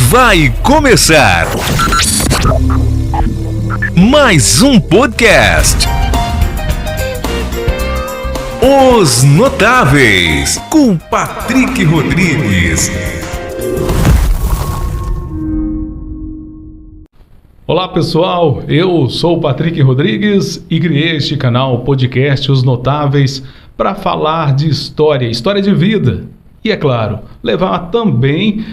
Vai começar mais um podcast. Os Notáveis, com Patrick Rodrigues. Olá pessoal, eu sou o Patrick Rodrigues e criei este canal podcast Os Notáveis para falar de história de vida. E é claro, levar também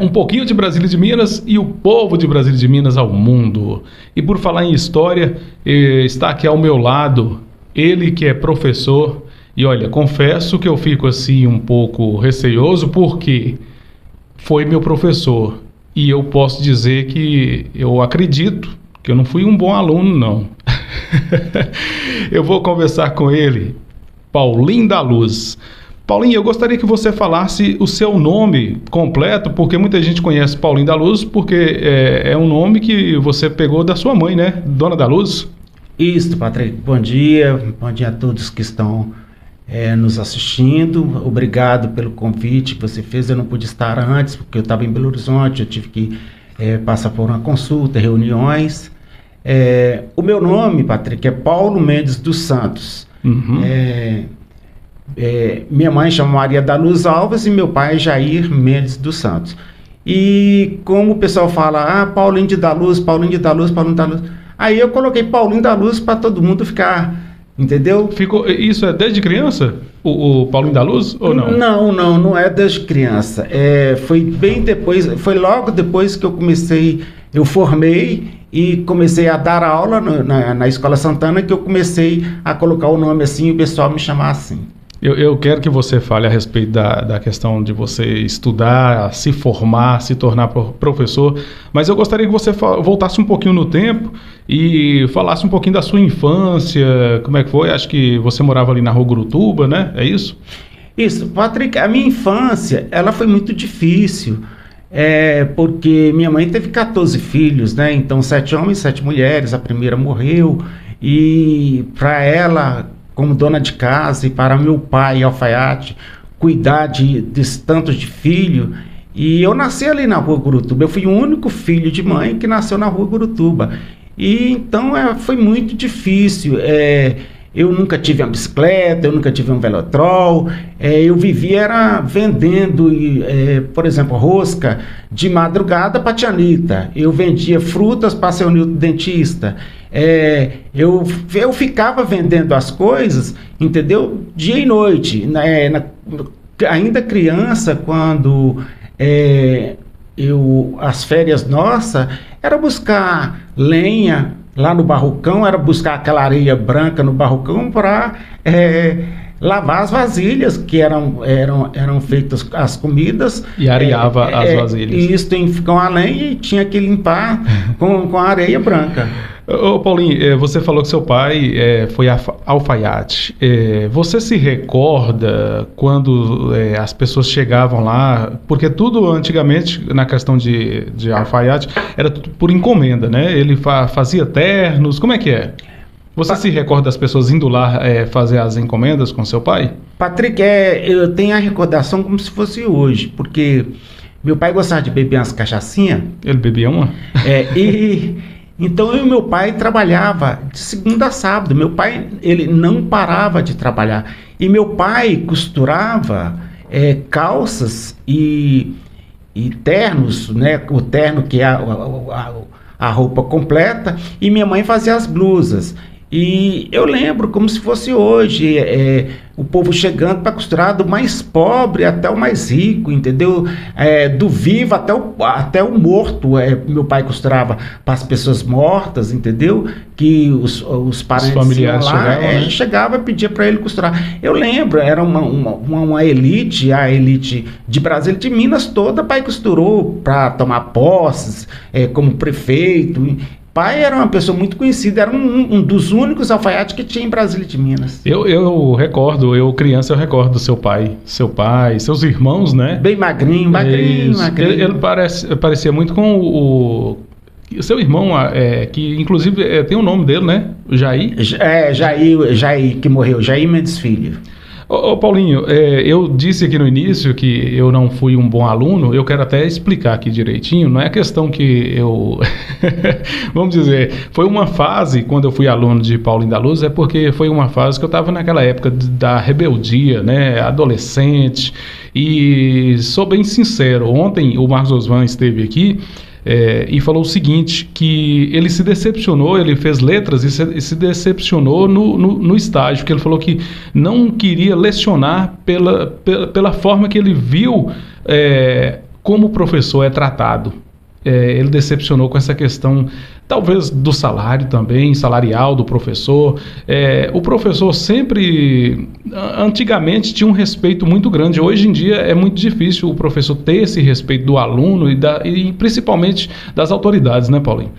um pouquinho de Brasília e de Minas e o povo de Brasília e de Minas ao mundo. E por falar em história, está aqui ao meu lado ele que é professor. E olha, confesso que eu fico assim um pouco receoso porque foi meu professor. E eu posso dizer que eu acredito que eu não fui um bom aluno, não. Eu vou conversar com ele, Paulinho da Luz. Paulinho, eu gostaria que você falasse o seu nome completo, porque muita gente conhece Paulinho da Luz, porque é um nome que você pegou da sua mãe, né? Dona da Luz. Isso, Patrick. Bom dia a todos que estão nos assistindo. Obrigado pelo convite que você fez. Eu não pude estar antes, porque eu estava em Belo Horizonte, eu tive que passar por uma consulta, reuniões. O meu nome, Patrick, é Paulo Mendes dos Santos. Uhum. Minha mãe chama Maria da Luz Alves e meu pai é Jair Mendes dos Santos. E como o pessoal fala, Paulinho da Luz, Paulinho da Luz, Paulinho da Luz. Aí eu coloquei Paulinho da Luz para todo mundo ficar, entendeu? Isso é desde criança? O Paulinho da Luz ou não? Não é desde criança. Foi bem depois, foi logo depois que eu formei e comecei a dar aula na Escola Santana, que eu comecei a colocar o nome assim e o pessoal me chamar assim. Eu quero que você fale a respeito da questão de você estudar, se formar, se tornar professor, mas eu gostaria que você voltasse um pouquinho no tempo e falasse um pouquinho da sua infância, como é que foi? Acho que você morava ali na Rua Gurutuba, né? É isso? Isso, Patrick, a minha infância, ela foi muito difícil, porque minha mãe teve 14 filhos, né? Então 7 homens, 7 mulheres, a primeira morreu, e para ela, como dona de casa, e para meu pai, alfaiate, cuidar desse tanto de filho. E eu nasci ali na Rua Gurutuba. Eu fui o único filho de mãe que nasceu na Rua Gurutuba. E então foi muito difícil. Eu nunca tive uma bicicleta, eu nunca tive um velotrol. Eu vivia vendendo, por exemplo, rosca de madrugada para a tia Anitta. Eu vendia frutas para seu Nilton dentista. Eu ficava vendendo as coisas, entendeu? Dia e noite. Ainda criança, quando as férias nossas, era buscar lenha lá no barrocão, era buscar aquela areia branca no barrocão para lavar as vasilhas, que eram feitas as comidas. E areava as vasilhas. E isso tem que ficar uma lenha e tinha que limpar com a areia branca. Ô Paulinho, você falou que seu pai foi alfaiate. Você se recorda quando as pessoas chegavam lá? Porque tudo antigamente, na questão de alfaiate, era tudo por encomenda, né? Ele fazia ternos, como é que é? Você se recorda das pessoas indo lá fazer as encomendas com seu pai? Patrick, eu tenho a recordação como se fosse hoje, porque meu pai gostava de beber umas cachaçinhas. Ele bebia uma? Então eu e meu pai trabalhava de segunda a sábado. Meu pai, ele não parava de trabalhar. E meu pai costurava calças e ternos, né? O terno que é a roupa completa, e minha mãe fazia as blusas. E eu lembro como se fosse hoje, o povo chegando para costurar do mais pobre até o mais rico, entendeu? Do vivo até o morto. Meu pai costurava para as pessoas mortas, entendeu? Que os parentes familiares lá, chegava e pedia para ele costurar. Eu lembro, era uma elite, a elite de Brasília, de Minas toda, pai costurou para tomar posses, como prefeito. Pai era uma pessoa muito conhecida, era um dos únicos alfaiates que tinha em Brasília de Minas. Eu recordo, criança, eu recordo do seu pai, seus irmãos, né? Bem magrinho. Ele parecia muito com o seu irmão, que inclusive tem o nome dele, né? Jair? Jair que morreu, Jair Mendes Filho. Ô Paulinho, eu disse aqui no início que eu não fui um bom aluno, eu quero até explicar aqui direitinho, não é questão que eu... Vamos dizer, foi uma fase, quando eu fui aluno de Paulinho da Luz, é porque foi uma fase que eu estava naquela época da rebeldia, né, adolescente, e sou bem sincero, ontem o Marcos Osvan esteve aqui, e falou o seguinte, que ele se decepcionou, ele fez letras e se decepcionou no estágio, que ele falou que não queria lecionar pela forma que ele viu como o professor é tratado. Ele decepcionou com essa questão, talvez do salário também, salarial do professor. O professor sempre, antigamente, tinha um respeito muito grande. Hoje em dia é muito difícil o professor ter esse respeito do aluno e principalmente das autoridades, né, Paulinho?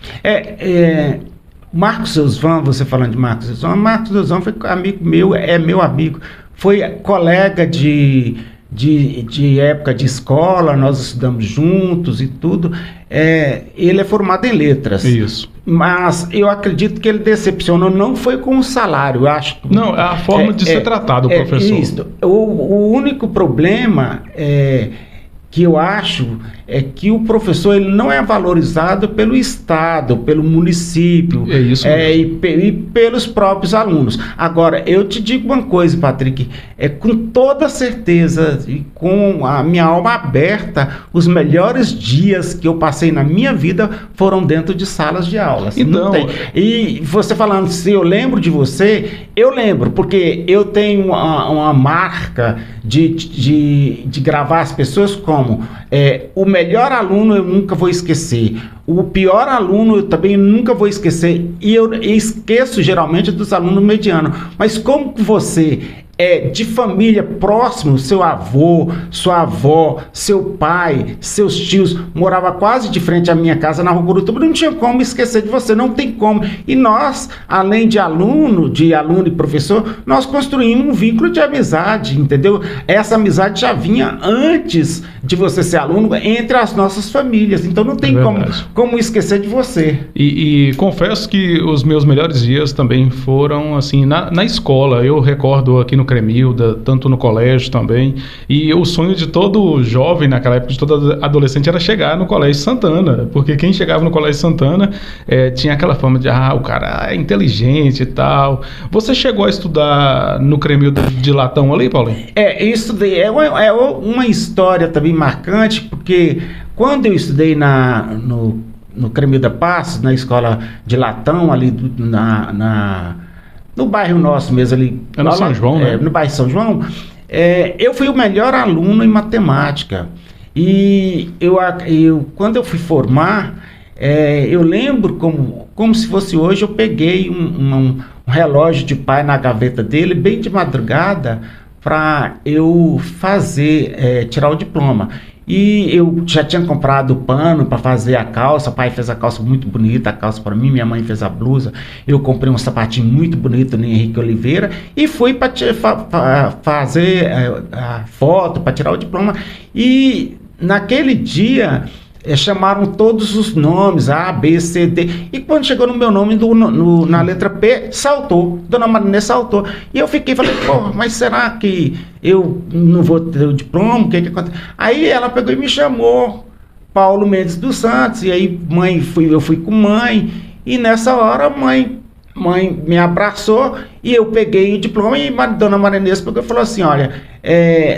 Marcos Osvan, você falando de Marcos Osvan foi amigo meu, é meu amigo, foi colega de época de escola, nós estudamos juntos e tudo. Ele é formado em letras. Isso. Mas eu acredito que ele decepcionou, não foi com o salário, eu acho. Não, é a forma de ser tratado o professor. Isso. O único problema que eu acho é que o professor ele não é valorizado pelo Estado, pelo município, e pelos próprios alunos. Agora, eu te digo uma coisa, Patrick, com toda certeza e com a minha alma aberta, os melhores dias que eu passei na minha vida foram dentro de salas de aulas. Então, e você falando, se eu lembro de você, eu lembro, porque eu tenho uma marca de gravar as pessoas como o melhor aluno eu nunca vou esquecer, o pior aluno eu também nunca vou esquecer, e eu esqueço geralmente dos alunos medianos, mas como você de família próximo, seu avô, sua avó, seu pai, seus tios, morava quase de frente à minha casa na Rua Gurutuba, não tinha como esquecer de você, não tem como. E nós, além de aluno e professor, nós construímos um vínculo de amizade, entendeu? essa amizade já vinha antes de você ser aluno entre as nossas famílias. Então não tem como esquecer de você. E confesso que os meus melhores dias também foram assim na escola. Eu recordo aqui no Cremilda, tanto no colégio também. E o sonho de todo jovem naquela época, de todo adolescente, era chegar no Colégio Santana. Porque quem chegava no Colégio Santana tinha aquela fama de o cara é inteligente e tal. Você chegou a estudar no Cremilda de Latão ali, Paulinho? Isso é uma história também marcante, porque quando eu estudei no Cremilda Passos, na escola de Latão, ali no bairro nosso mesmo ali. No São João, né? No bairro São João, eu fui o melhor aluno em matemática. E quando eu fui formar, eu lembro como se fosse hoje, eu peguei um relógio de pai na gaveta dele, bem de madrugada, para eu tirar o diploma. E eu já tinha comprado pano para fazer a calça. O pai fez a calça muito bonita, a calça para mim, minha mãe fez a blusa. Eu comprei um sapatinho muito bonito no Henrique Oliveira e fui para fazer a foto, para tirar o diploma. E naquele dia chamaram todos os nomes, A, B, C, D. E quando chegou no meu nome, na letra P, saltou. Dona Marinês saltou. E eu falei, mas será que eu não vou ter o diploma? O que acontece? Aí ela pegou e me chamou, Paulo Mendes dos Santos. E aí eu fui com mãe. E nessa hora mãe me abraçou e eu peguei o diploma e Dona Marinês pegou e falou assim, olha,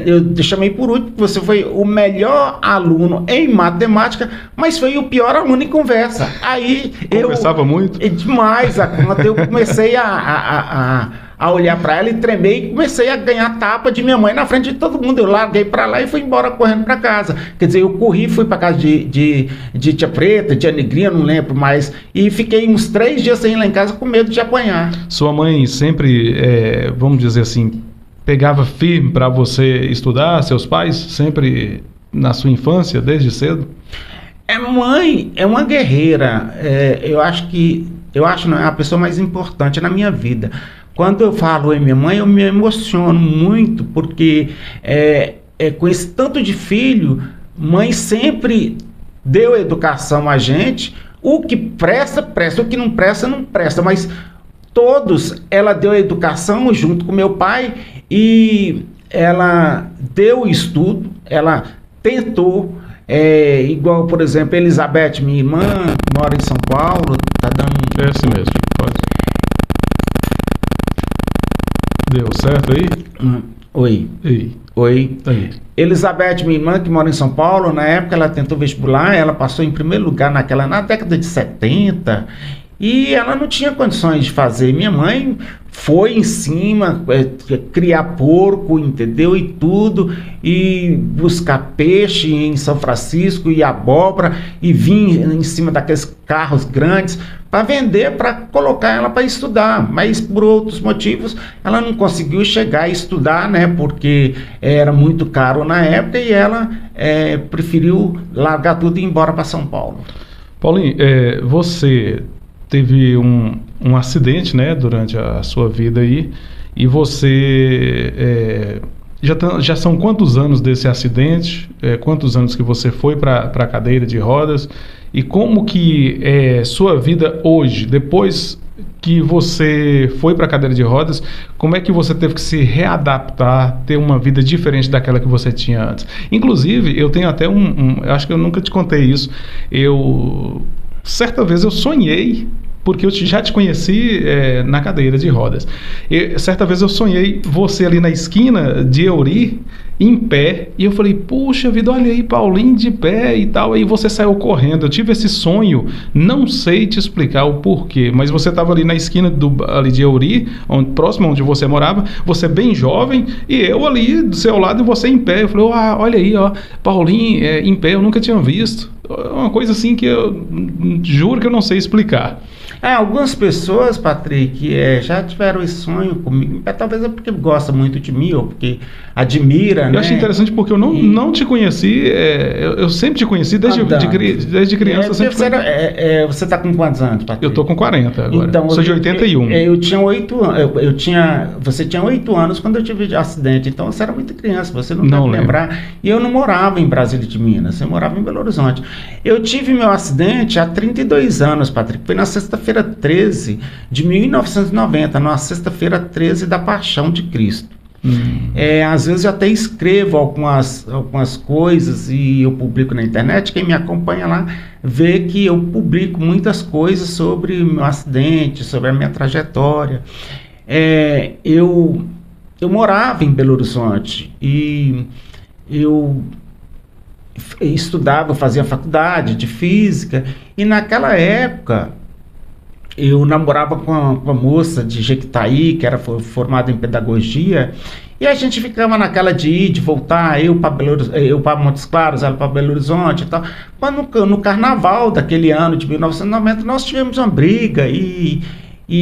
eu te chamei por último, você foi o melhor aluno em matemática, mas foi o pior aluno em conversa. Aí Conversava muito? Demais, eu comecei a olhar para ela e tremer e comecei a ganhar tapa de minha mãe na frente de todo mundo. Eu larguei para lá e fui embora correndo para casa. Quer dizer, eu corri, fui para casa de Tia Preta, Tia Negrinha, não lembro mais, e fiquei uns 3 dias sem ir lá em casa com medo de apanhar. Sua mãe sempre, vamos dizer assim, pegava firme para você estudar? Seus pais sempre na sua infância, desde cedo? Mãe é uma guerreira. Eu acho não é a pessoa mais importante na minha vida. Quando eu falo em minha mãe, eu me emociono muito, porque com esse tanto de filho, mãe sempre deu educação a gente. O que presta, presta. O que não presta, não presta. Mas todos, ela deu educação junto com meu pai. E ela deu estudo, ela tentou, igual, por exemplo, Elizabeth, minha irmã, mora em São Paulo, tá dando... É assim mesmo, pode. Deu certo aí? Oi. Ei. Oi. Aí. Elizabeth, minha irmã, que mora em São Paulo, na época ela tentou vestibular, ela passou em primeiro lugar na década de 70, e ela não tinha condições de fazer. Minha mãe foi em cima, criar porco, entendeu? E tudo, e buscar peixe em São Francisco e abóbora, e vir em cima daqueles carros grandes para vender, para colocar ela para estudar. Mas por outros motivos ela não conseguiu chegar a estudar, né? Porque era muito caro na época, e ela preferiu largar tudo e ir embora para São Paulo. Paulinho, você teve um acidente, né, durante a sua vida aí, e você já são quantos anos desse acidente? Quantos anos que você foi para a cadeira de rodas? E como que é sua vida hoje, depois que você foi para a cadeira de rodas, como é que você teve que se readaptar, ter uma vida diferente daquela que você tinha antes? Inclusive, eu tenho até eu acho que eu nunca te contei isso, certa vez eu sonhei, porque eu já te conheci na cadeira de rodas. Certa vez eu sonhei você ali na esquina de Euri, em pé, e eu falei, puxa vida, olha aí, Paulinho de pé e tal, aí você saiu correndo. Eu tive esse sonho, não sei te explicar o porquê, mas você estava ali na esquina ali de Euri, próximo onde você morava, você bem jovem, e eu ali do seu lado e você em pé. Eu falei, olha aí, ó, Paulinho em pé, eu nunca tinha visto. Uma coisa assim que eu juro que eu não sei explicar. Algumas pessoas, Patrick, já tiveram esse sonho comigo, talvez é porque gosta muito de mim, ou porque admira, né? Eu achei interessante porque eu não te conheci, eu sempre te conheci desde criança. Você está com quantos anos, Patrick? Eu estou com 40 agora, então, sou de 81. Eu tinha 8 anos, você tinha 8 anos quando eu tive acidente, então você era muito criança, você não deve lembrar. E eu não morava em Brasília de Minas, eu morava em Belo Horizonte. Eu tive meu acidente há 32 anos, Patrick, foi na sexta-feira 13 de 1990, na sexta-feira 13 da Paixão de Cristo. Às vezes eu até escrevo algumas coisas e eu publico na internet. Quem me acompanha lá vê que eu publico muitas coisas sobre o meu acidente, sobre a minha trajetória. Eu morava em Belo Horizonte e eu estudava, fazia faculdade de física, e naquela época eu namorava com uma moça de Jequitaí, que era formada em pedagogia, e a gente ficava naquela de ir, de voltar, eu para Montes Claros, ela para Belo Horizonte e tal. Mas no carnaval daquele ano de 1990 nós tivemos uma briga, e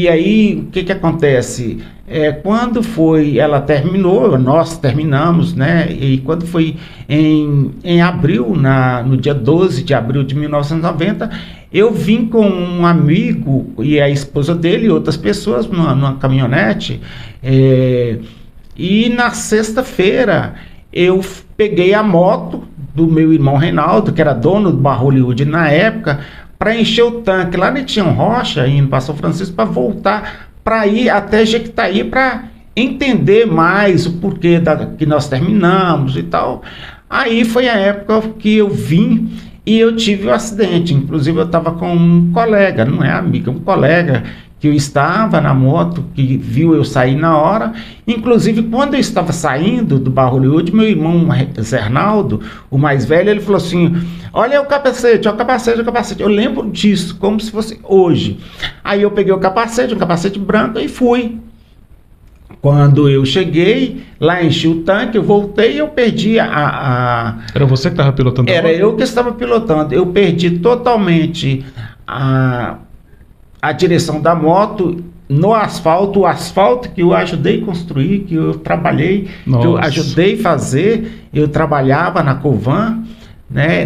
aí o que acontece? Quando ela terminou, nós terminamos, né? E quando foi em abril, no dia 12 de abril de 1990, eu vim com um amigo e a esposa dele e outras pessoas numa caminhonete, e na sexta-feira eu peguei a moto do meu irmão Reinaldo, que era dono do Bar Hollywood na época, para encher o tanque lá em Tião Rocha, indo para São Francisco, para voltar, para ir até Jequitaí, para entender mais o porquê que nós terminamos e tal. Aí foi a época que eu vim e eu tive o acidente. Inclusive eu estava com um colega, não é amigo, um colega que eu estava na moto, que viu eu sair na hora. Inclusive, quando eu estava saindo do Bar Hollywood, meu irmão Zé Arnaldo, o mais velho, ele falou assim, olha o capacete, o capacete. Eu lembro disso, como se fosse hoje. Aí eu peguei o capacete, um capacete branco, e fui. Quando eu cheguei, lá enchi o tanque, eu voltei e eu perdi Era você que estava pilotando? Era eu que estava pilotando. Eu perdi totalmente a direção da moto no asfalto, o asfalto que eu ajudei a construir, que eu trabalhei, Nossa. que eu ajudei a fazer. Eu trabalhava na Covan, né?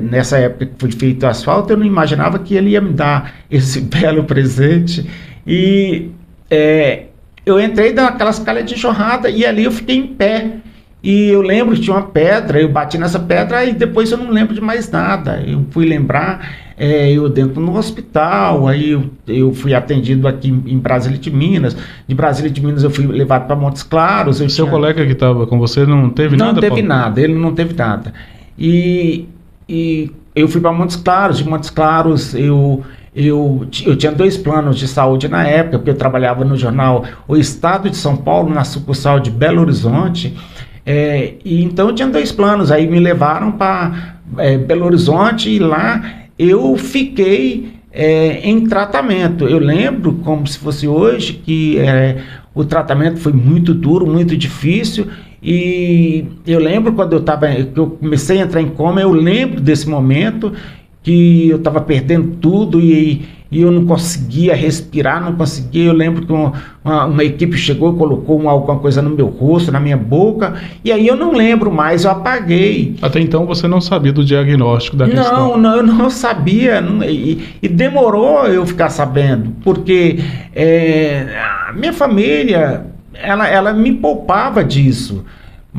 Nessa época que foi feito o asfalto, eu não imaginava que ele ia me dar esse belo presente. E eu entrei naquelas calhas de enxurrada e ali eu fiquei em pé. E eu lembro que tinha uma pedra, eu bati nessa pedra e depois eu não lembro de mais nada. Eu fui lembrar eu dentro no hospital, aí eu fui atendido aqui em Brasília de Minas. De Brasília de Minas eu fui levado para Montes Claros. Seu colega que estava com você não teve nada? Não teve nada, ele não teve nada. E eu fui para Montes Claros. De Montes Claros eu tinha 2 planos de saúde na época, porque eu trabalhava no jornal O Estado de São Paulo, na sucursal de Belo Horizonte. E então eu tinha 2 planos. Aí me levaram para Belo Horizonte e lá eu fiquei em tratamento. Eu lembro como se fosse hoje que o tratamento foi muito duro, muito difícil. E eu lembro quando que eu comecei a entrar em coma, eu lembro desse momento que eu estava perdendo tudo e eu não conseguia respirar, não conseguia. Eu lembro que uma equipe chegou e colocou alguma coisa no meu rosto, na minha boca, e aí eu não lembro mais, eu apaguei. Até então você não sabia do diagnóstico da questão? Não, eu não sabia, e demorou eu ficar sabendo, porque a minha família, ela me poupava disso.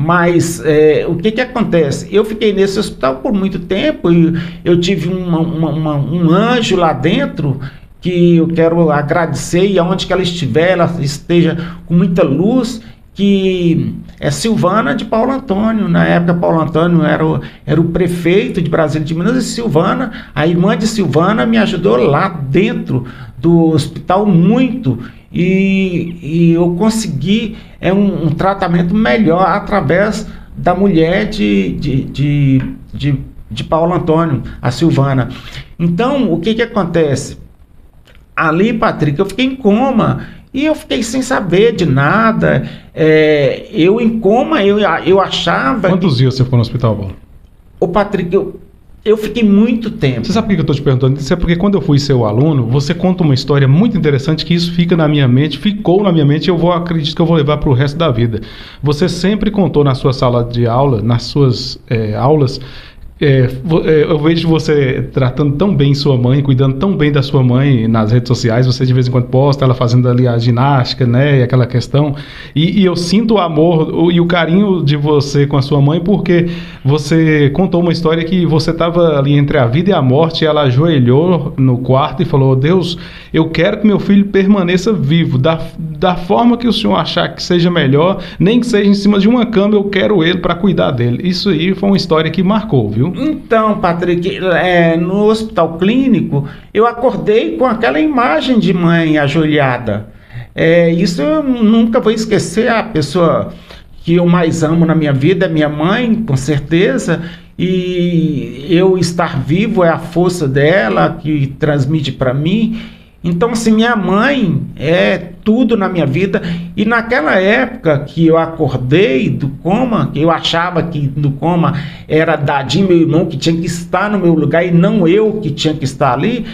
Mas o que acontece? Eu fiquei nesse hospital por muito tempo e eu tive um anjo lá dentro que eu quero agradecer, e aonde que ela estiver, ela esteja com muita luz, que é Silvana de Paulo Antônio. Na época, Paulo Antônio era o prefeito de Brasília de Minas, e Silvana, a irmã de Silvana, me ajudou lá dentro do hospital muito. E eu consegui um tratamento melhor através da mulher de Paulo Antônio, a Silvana. Então, o que acontece? Ali, Patrick, eu fiquei em coma e eu fiquei sem saber de nada. Eu em coma, eu achava... Quantos dias você ficou no hospital, Paulo? Ô, Patrick, eu fiquei muito tempo. Você sabe por que eu estou te perguntando? Isso é porque quando eu fui seu aluno, você conta uma história muito interessante que isso fica na minha mente, ficou na minha mente, e acredito que eu vou levar para o resto da vida. Você sempre contou na sua sala de aula, nas suas aulas, eu vejo você tratando tão bem sua mãe, cuidando tão bem da sua mãe nas redes sociais. Você de vez em quando posta ela fazendo ali a ginástica, né, e aquela questão, e eu sinto o amor e o carinho de você com a sua mãe, porque você contou uma história que você estava ali entre a vida e a morte, e ela ajoelhou no quarto e falou: Deus, eu quero que meu filho permaneça vivo, da forma que o senhor achar que seja melhor, nem que seja em cima de uma cama, eu quero ele para cuidar dele. Isso aí foi uma história que marcou, viu? Então, Patrick, no hospital clínico, eu acordei com aquela imagem de mãe ajoelhada. Isso eu nunca vou esquecer. A pessoa que eu mais amo na minha vida é minha mãe, com certeza. E eu estar vivo é a força dela que transmite para mim. Então, assim, minha mãe é tudo na minha vida. E naquela época que eu acordei do coma, que eu achava que no coma era Dadinho, meu irmão, que tinha que estar no meu lugar e não eu que tinha que estar ali,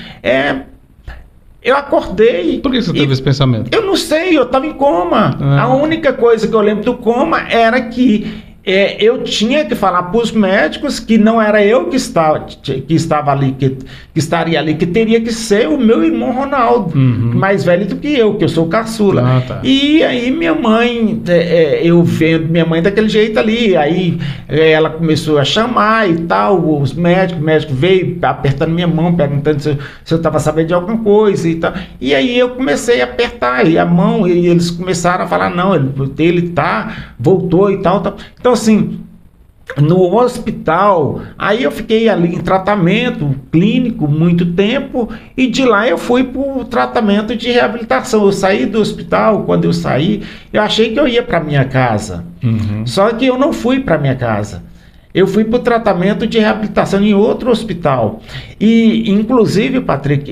eu acordei. Por que você teve esse pensamento? Eu não sei, eu estava em coma. A única coisa que eu lembro do coma era que eu tinha que falar para os médicos que não era eu que estava ali, que estaria ali, que teria que ser o meu irmão Ronaldo, mais velho do que eu sou caçula. Tá. E aí minha mãe, eu vendo minha mãe daquele jeito ali, aí ela começou a chamar e tal, o médico veio apertando minha mão, perguntando se eu estava sabendo de alguma coisa e tal. E aí eu comecei a apertar a mão, e eles começaram a falar: não, ele voltou e tal. Então, assim, no hospital, aí eu fiquei ali em tratamento clínico muito tempo, e de lá eu fui para o tratamento de reabilitação. Eu saí do hospital, quando eu saí, eu achei que eu ia para minha casa. Só que eu não fui para minha casa. Eu fui para o tratamento de reabilitação em outro hospital. E, inclusive, Patrick,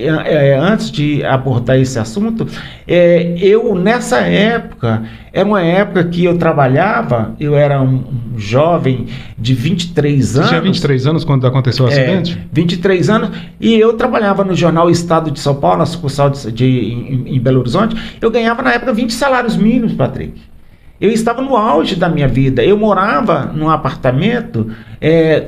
antes de abordar esse assunto, eu, nessa época, era uma época que eu trabalhava, eu era um jovem de 23 anos. Você tinha 23 anos quando aconteceu o acidente? 23 anos, e eu trabalhava no jornal Estado de São Paulo, na sucursal em Belo Horizonte. Eu ganhava, na época, 20 salários mínimos, Patrick. Eu estava no auge da minha vida. Eu morava num apartamento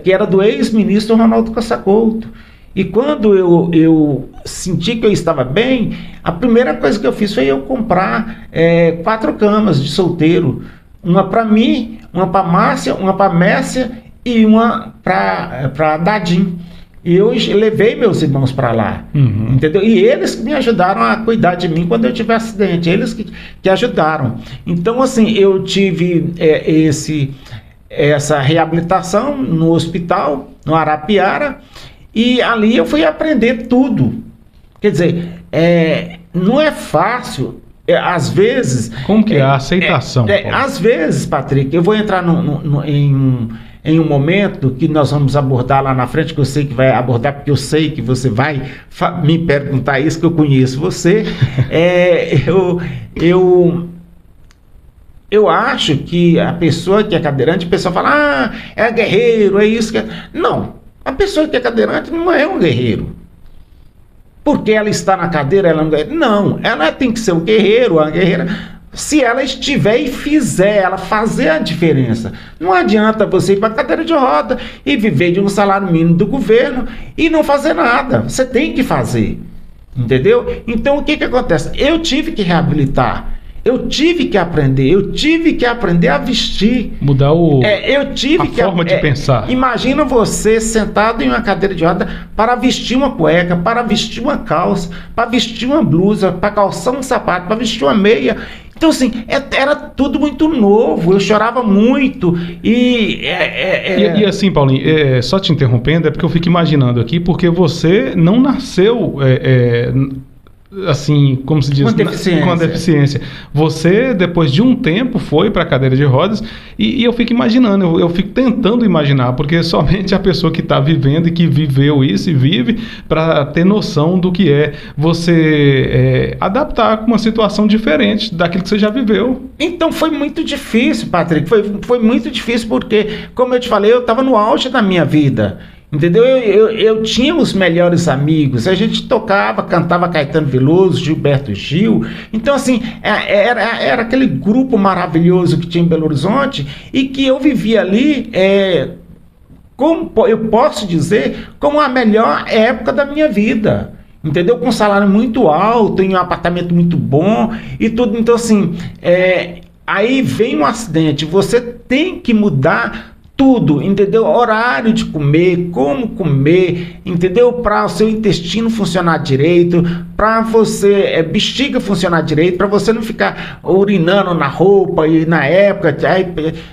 que era do ex-ministro Ronaldo Costa Couto. E quando eu senti que eu estava bem, a primeira coisa que eu fiz foi eu comprar 4 camas de solteiro. Uma para mim, uma para Márcia, uma para Mércia e uma para Dadim. E eu levei meus irmãos para lá, entendeu? E eles que me ajudaram a cuidar de mim quando eu tive acidente, eles que ajudaram. Então, assim, eu tive essa reabilitação no hospital, no Arapiara, e ali eu fui aprender tudo. Quer dizer, não é fácil, às vezes... Como que é a aceitação? Às vezes, Patrick, eu vou entrar em um momento que nós vamos abordar lá na frente, que eu sei que vai abordar, porque eu sei que você vai me perguntar isso, que eu conheço você. Eu acho que a pessoa que é cadeirante, a pessoa fala, é guerreiro, é isso que é... Não, a pessoa que é cadeirante não é um guerreiro. Porque ela está na cadeira, ela não é um guerreiro. Não, ela tem que ser um guerreiro, uma guerreira... Se ela estiver e fizer, ela fazer a diferença. Não adianta você ir para a cadeira de roda e viver de um salário mínimo do governo e não fazer nada. Você tem que fazer, entendeu? Então, o que acontece? Eu tive que reabilitar, eu tive que aprender a vestir. Mudar a forma de pensar. Imagina você sentado em uma cadeira de roda para vestir uma cueca, para vestir uma calça, para vestir uma blusa, para calçar um sapato, para vestir uma meia. Então, assim, era tudo muito novo, eu chorava muito e assim, Paulinho, só te interrompendo, é porque eu fico imaginando aqui, porque você não nasceu... assim, como se diz, com a deficiência. Você, depois de um tempo, foi para a cadeira de rodas e eu fico imaginando, eu fico tentando imaginar, porque somente a pessoa que está vivendo e que viveu isso e vive para ter noção do que é você adaptar com uma situação diferente daquilo que você já viveu. Então foi muito difícil, Patrick, foi muito difícil porque, como eu te falei, eu estava no auge da minha vida. Entendeu? Eu tinha os melhores amigos, a gente cantava Caetano Veloso, Gilberto Gil. Então, assim, era aquele grupo maravilhoso que tinha em Belo Horizonte e que eu vivia ali, como eu posso dizer, como a melhor época da minha vida. Entendeu? Com um salário muito alto, em um apartamento muito bom e tudo. Então, assim, aí vem um acidente, você tem que mudar tudo, entendeu? Horário de comer, como comer, entendeu? Para o seu intestino funcionar direito, para você, bexiga funcionar direito, para você não ficar urinando na roupa e na época,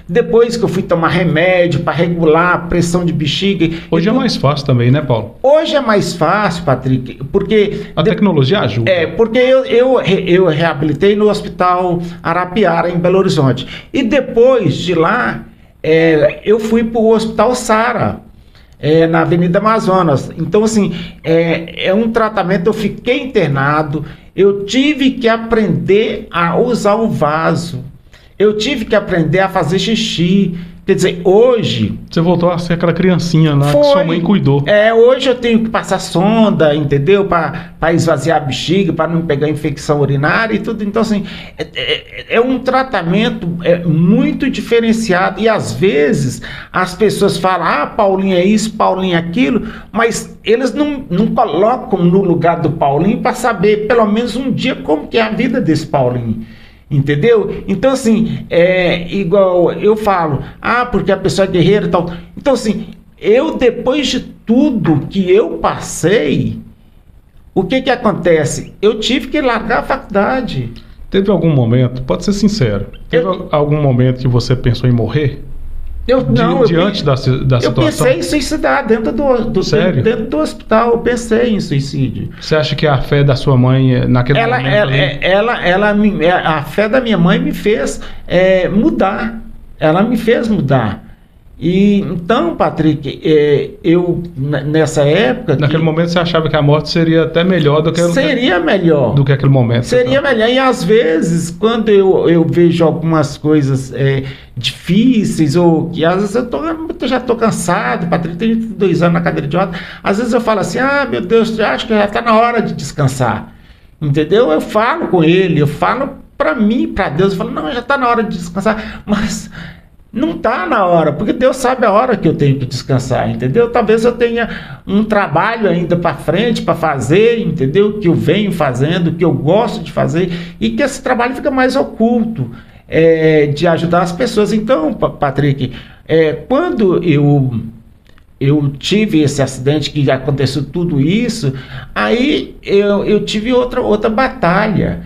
depois que eu fui tomar remédio para regular a pressão de bexiga. Hoje é mais fácil também, né, Paulo? Hoje é mais fácil, Patrick, porque... A tecnologia ajuda. Porque eu reabilitei no Hospital Arapiara, em Belo Horizonte. E depois de lá, eu fui para o Hospital Sara, na Avenida Amazonas. Então, assim, é um tratamento, eu fiquei internado, eu tive que aprender a usar o vaso, eu tive que aprender a fazer xixi. Quer dizer, hoje... Você voltou a ser aquela criancinha lá que sua mãe cuidou. Hoje eu tenho que passar sonda, entendeu? Para esvaziar a bexiga, para não pegar infecção urinária e tudo. Então, assim, é um tratamento muito diferenciado. E, às vezes, as pessoas falam, Paulinho é isso, Paulinho é aquilo, mas eles não colocam no lugar do Paulinho para saber, pelo menos um dia, como que é a vida desse Paulinho. Entendeu? Então, assim, igual eu falo, porque a pessoa é guerreira e tal. Então, assim, depois de tudo que eu passei, o que acontece? Eu tive que largar a faculdade. Teve algum momento, pode ser sincero, algum momento que você pensou em morrer? Diante da situação? Eu pensei em suicidar dentro Sério? Dentro do hospital, eu pensei em suicídio. Você acha que a fé da sua mãe naquele momento... A fé da minha mãe me fez mudar. Ela me fez mudar. E então, Patrick, nessa época... Naquele momento você achava que a morte seria até melhor do que... Seria melhor. Do que aquele momento. Seria melhor. E às vezes, quando eu vejo algumas coisas difíceis, ou que às vezes eu já estou cansado, Patrick, tem 32 anos na cadeira de roda, às vezes eu falo assim, meu Deus, eu acho que já está na hora de descansar. Entendeu? Eu falo com ele, eu falo para mim, para Deus, eu falo, não, já está na hora de descansar, mas... Não está na hora, porque Deus sabe a hora que eu tenho que descansar, entendeu? Talvez eu tenha um trabalho ainda para frente, para fazer, entendeu? Que eu venho fazendo, que eu gosto de fazer, e que esse trabalho fica mais oculto, de ajudar as pessoas. Então, Patrick, quando eu tive esse acidente, que aconteceu tudo isso, aí eu tive outra batalha,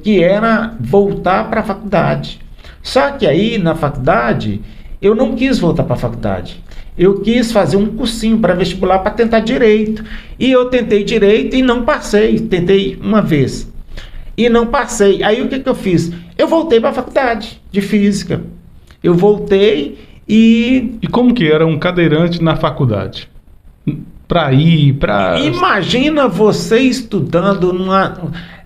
que era voltar para a faculdade. Só que aí, na faculdade, eu não quis voltar para a faculdade. Eu quis fazer um cursinho para vestibular para tentar direito. E eu tentei direito e não passei. Tentei uma vez e não passei. Aí o que eu fiz? Eu voltei para a faculdade de física. Eu voltei e... E como que era um cadeirante na faculdade? Imagina você estudando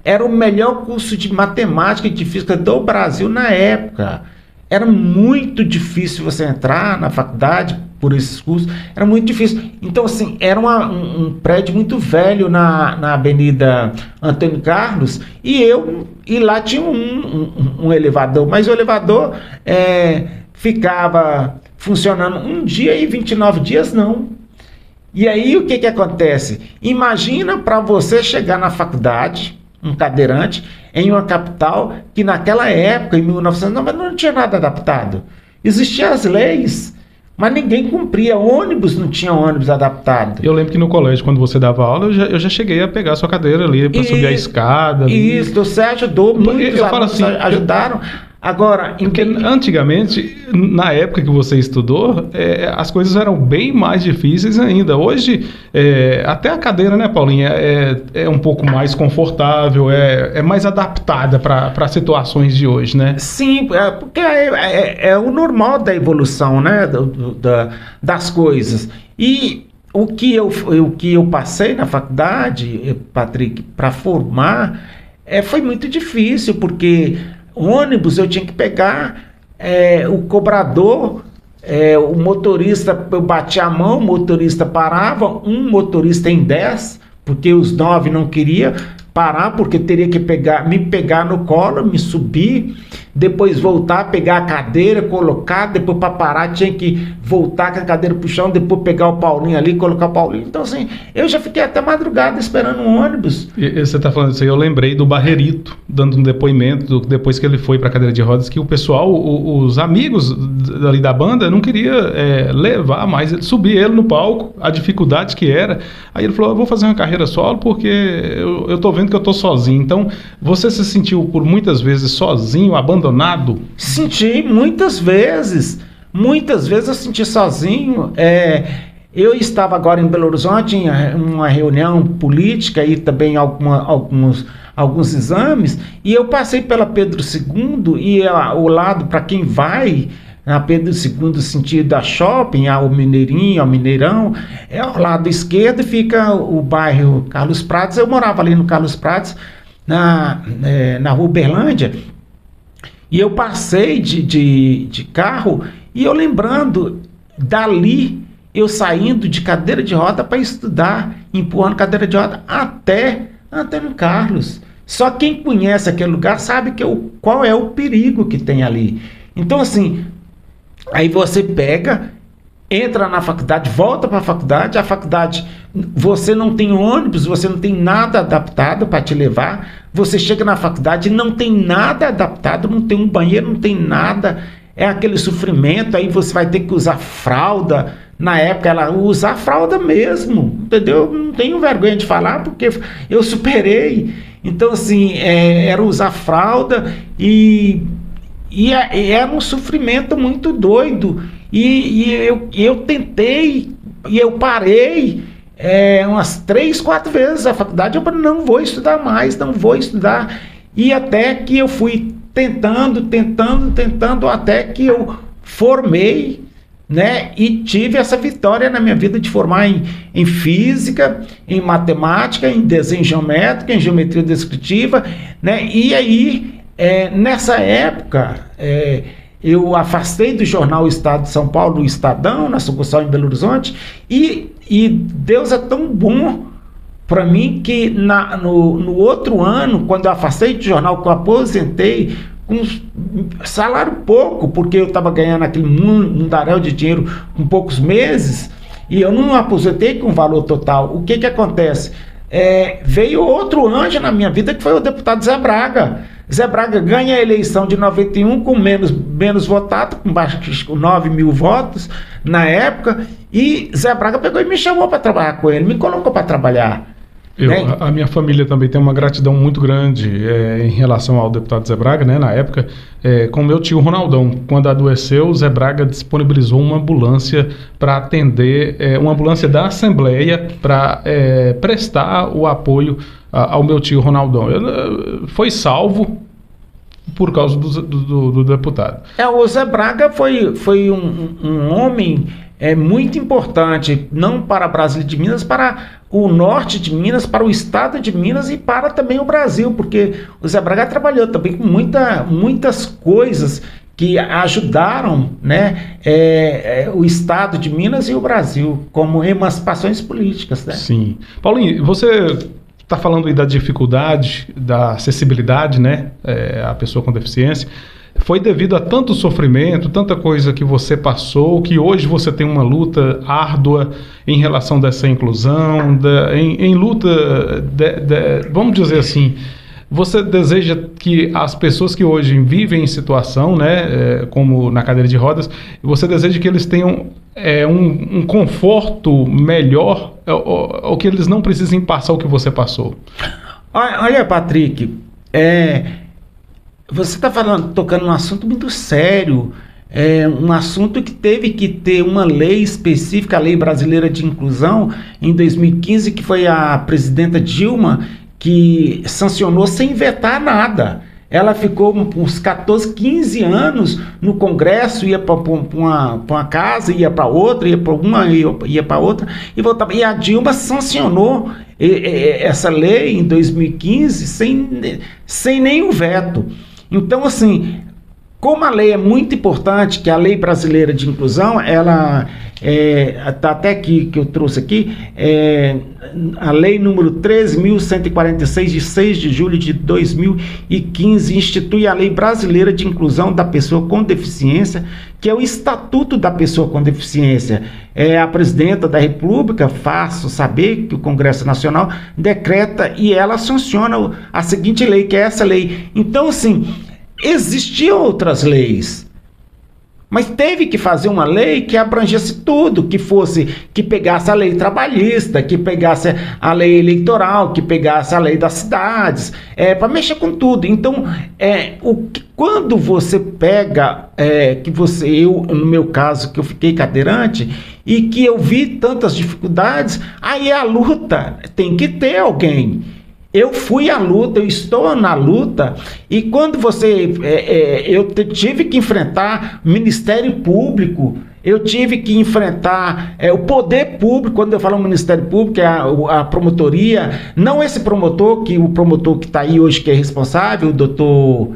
Era o melhor curso de matemática e de física do Brasil na época. Era muito difícil você entrar na faculdade por esses cursos. Era muito difícil. Então, assim, era um prédio muito velho na Avenida Antônio Carlos. E lá tinha um elevador. Mas o elevador ficava funcionando um dia e 29 dias não. E aí o que acontece? Imagina para você chegar na faculdade, um cadeirante, em uma capital que naquela época, em 1990, não tinha nada adaptado. Existiam as leis, mas ninguém cumpria. Ônibus, não tinha ônibus adaptado. Eu lembro que no colégio, quando você dava aula, eu já cheguei a pegar a sua cadeira ali para subir a escada. Isso, você ajudou, muitos alunos ajudaram. Agora, porque antigamente, na época que você estudou, as coisas eram bem mais difíceis ainda. Hoje, até a cadeira, né, Paulinha, é um pouco mais confortável, é mais adaptada para situações de hoje, né? Sim, porque é o normal da evolução, né, das coisas. E o que eu passei na faculdade, Patrick, para formar, foi muito difícil, porque ônibus eu tinha que pegar, o cobrador, o motorista, eu batia a mão, o motorista parava, um motorista em 10, porque os 9 não queriam parar, porque teria que me pegar no colo, me subir, depois voltar, pegar a cadeira, colocar, depois para parar tinha que voltar com a cadeira pro chão, depois pegar o Paulinho ali, colocar o Paulinho. Então assim, eu já fiquei até madrugada esperando um ônibus. E você está falando isso aí, eu lembrei do Barrerito, dando um depoimento, depois que ele foi para a cadeira de rodas, que o pessoal, os amigos ali da banda, não queria levar mais, subir ele no palco, a dificuldade que era. Aí ele falou, eu vou fazer uma carreira solo porque eu tô vendo que eu tô sozinho. Então, você se sentiu por muitas vezes sozinho, abandonado? Senti muitas vezes eu senti sozinho. Eu estava agora em Belo Horizonte em uma reunião política e também alguns exames, e eu passei pela Pedro II e o lado, para quem vai na Pedro II, sentido da shopping, ao Mineirinho, ao Mineirão, ao lado esquerdo fica o bairro Carlos Prates. Eu morava ali no Carlos Prates, na rua Uberlândia, e eu passei de carro, e eu lembrando dali, eu saindo de cadeira de roda para estudar, empurrando cadeira de roda até Antônio Carlos. Só quem conhece aquele lugar sabe qual é o perigo que tem ali. Então assim, aí você pega, entra na faculdade, volta para a faculdade, você não tem ônibus, você não tem nada adaptado para te levar, você chega na faculdade e não tem nada adaptado, não tem um banheiro, não tem nada, é aquele sofrimento, aí você vai ter que usar fralda. Na época ela usa fralda mesmo, entendeu? Não tenho vergonha de falar porque eu superei. Então assim, era usar fralda e era um sofrimento muito doido. E eu tentei, e eu parei umas 3, 4 vezes a faculdade. Eu falei, não vou estudar mais, não vou estudar. E até que eu fui tentando, até que eu formei, né? E tive essa vitória na minha vida de formar em física, em matemática, em desenho geométrico, em geometria descritiva, né? E aí, nessa época, eu afastei do jornal Estado de São Paulo, o Estadão, na sucursal em Belo Horizonte, e Deus é tão bom para mim que no outro ano, quando eu afastei do jornal, que eu aposentei, com salário pouco, porque eu estava ganhando aquele mundaréu de dinheiro com poucos meses, e eu não aposentei com valor total. O que acontece? Veio outro anjo na minha vida, que foi o deputado Zé Braga. Zé Braga ganha a eleição de 91 com menos votado, com 9 mil votos na época, e Zé Braga pegou e me chamou para trabalhar com ele, me colocou para trabalhar. A minha família também tem uma gratidão muito grande em relação ao deputado Zé Braga, né? Na época, com meu tio Ronaldão. Quando adoeceu, o Zé Braga disponibilizou uma ambulância para atender, uma ambulância da Assembleia para prestar o apoio ao meu tio Ronaldão. Foi salvo por causa do deputado. O Zé Braga foi um homem muito importante, não para Brasília de Minas, para o norte de Minas, para o estado de Minas e para também o Brasil, porque o Zé Braga trabalhou também com muitas coisas que ajudaram, né, o estado de Minas e o Brasil, como emancipações políticas, né? Sim. Paulinho, você está falando aí da dificuldade, da acessibilidade, né, à pessoa com deficiência. Foi devido a tanto sofrimento, tanta coisa que você passou, que hoje você tem uma luta árdua em relação dessa inclusão, em luta, vamos dizer assim, você deseja que as pessoas que hoje vivem em situação, né, como na cadeira de rodas, você deseja que eles tenham um conforto melhor, ou que eles não precisem passar o que você passou? Olha, Patrick, você está tocando num assunto muito sério, um assunto que teve que ter uma lei específica, a Lei Brasileira de Inclusão, em 2015, que foi a presidenta Dilma que sancionou sem vetar nada. Ela ficou uns 14, 15 anos no Congresso, ia para uma casa, ia para outra, ia para uma, ia para outra, e voltava. E a Dilma sancionou essa lei em 2015 sem nenhum veto. Então, assim, como a lei é muito importante, que a Lei Brasileira de Inclusão, ela tá até aqui que eu trouxe aqui, a lei número 13.146, de 6 de julho de 2015, institui a Lei Brasileira de Inclusão da Pessoa com Deficiência, que é o Estatuto da Pessoa com Deficiência. A presidenta da República, faço saber que o Congresso Nacional decreta e ela sanciona a seguinte lei, que é essa lei. Então, assim, existiam outras leis, mas teve que fazer uma lei que abrangesse tudo, que pegasse a lei trabalhista, que pegasse a lei eleitoral, que pegasse a lei das cidades, para mexer com tudo. Então, quando você pega, no meu caso, que eu fiquei cadeirante, e que eu vi tantas dificuldades, aí a luta tem que ter alguém. Eu fui à luta, eu estou na luta, e quando eu tive que enfrentar o Ministério Público, eu tive que enfrentar o poder público. Quando eu falo Ministério Público, é a promotoria, não esse promotor, o promotor que está aí hoje, que é responsável, o doutor,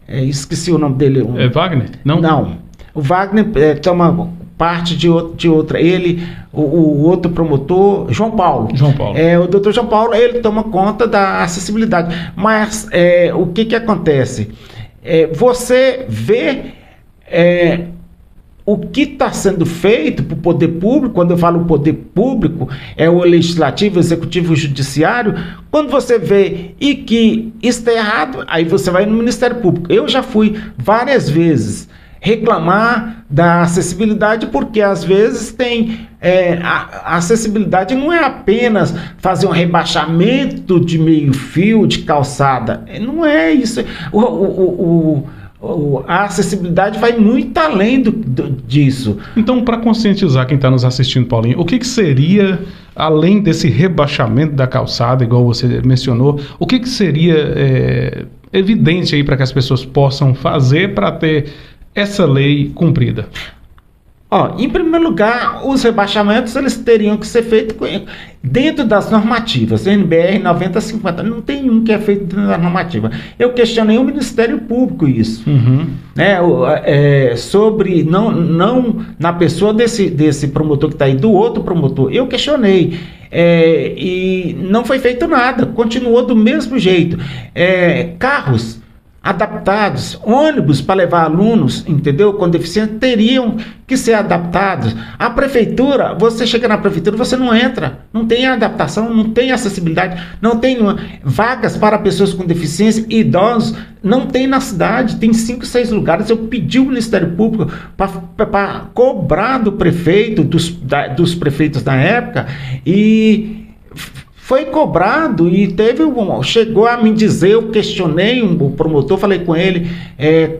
esqueci o nome dele. Wagner? Não, o Wagner toma parte de outra. Ele, o outro promotor, João Paulo. O doutor João Paulo, ele toma conta da acessibilidade. Mas o que acontece? Você vê o que está sendo feito para o poder público. Quando eu falo poder público, é o legislativo, o executivo, o judiciário. Quando você vê e que está errado, aí você vai no Ministério Público. Eu já fui várias vezes reclamar da acessibilidade, porque às vezes a acessibilidade não é apenas fazer um rebaixamento de meio fio de calçada, não é isso. A acessibilidade vai muito além disso. Então, para conscientizar quem está nos assistindo, Paulinho, o que seria, além desse rebaixamento da calçada, igual você mencionou, o que seria evidente aí para que as pessoas possam fazer para ter essa lei cumprida? Em primeiro lugar, os rebaixamentos eles teriam que ser feitos dentro das normativas, NBR 9050. Não tem um que é feito dentro da normativa. Eu questionei o Ministério Público isso. Sobre, não na pessoa desse promotor que está aí, do outro promotor. Eu questionei. E não foi feito nada. Continuou do mesmo jeito. Carros adaptados, ônibus para levar alunos, entendeu? Com deficiência, teriam que ser adaptados. A prefeitura, você chega na prefeitura, você não entra, não tem adaptação, não tem acessibilidade, não tem vagas para pessoas com deficiência, idosos, não tem na cidade, tem 5, 6 lugares. Eu pedi ao Ministério Público para cobrar do prefeito, dos prefeitos da época, e foi cobrado e chegou a me dizer, eu questionei o promotor, falei com ele,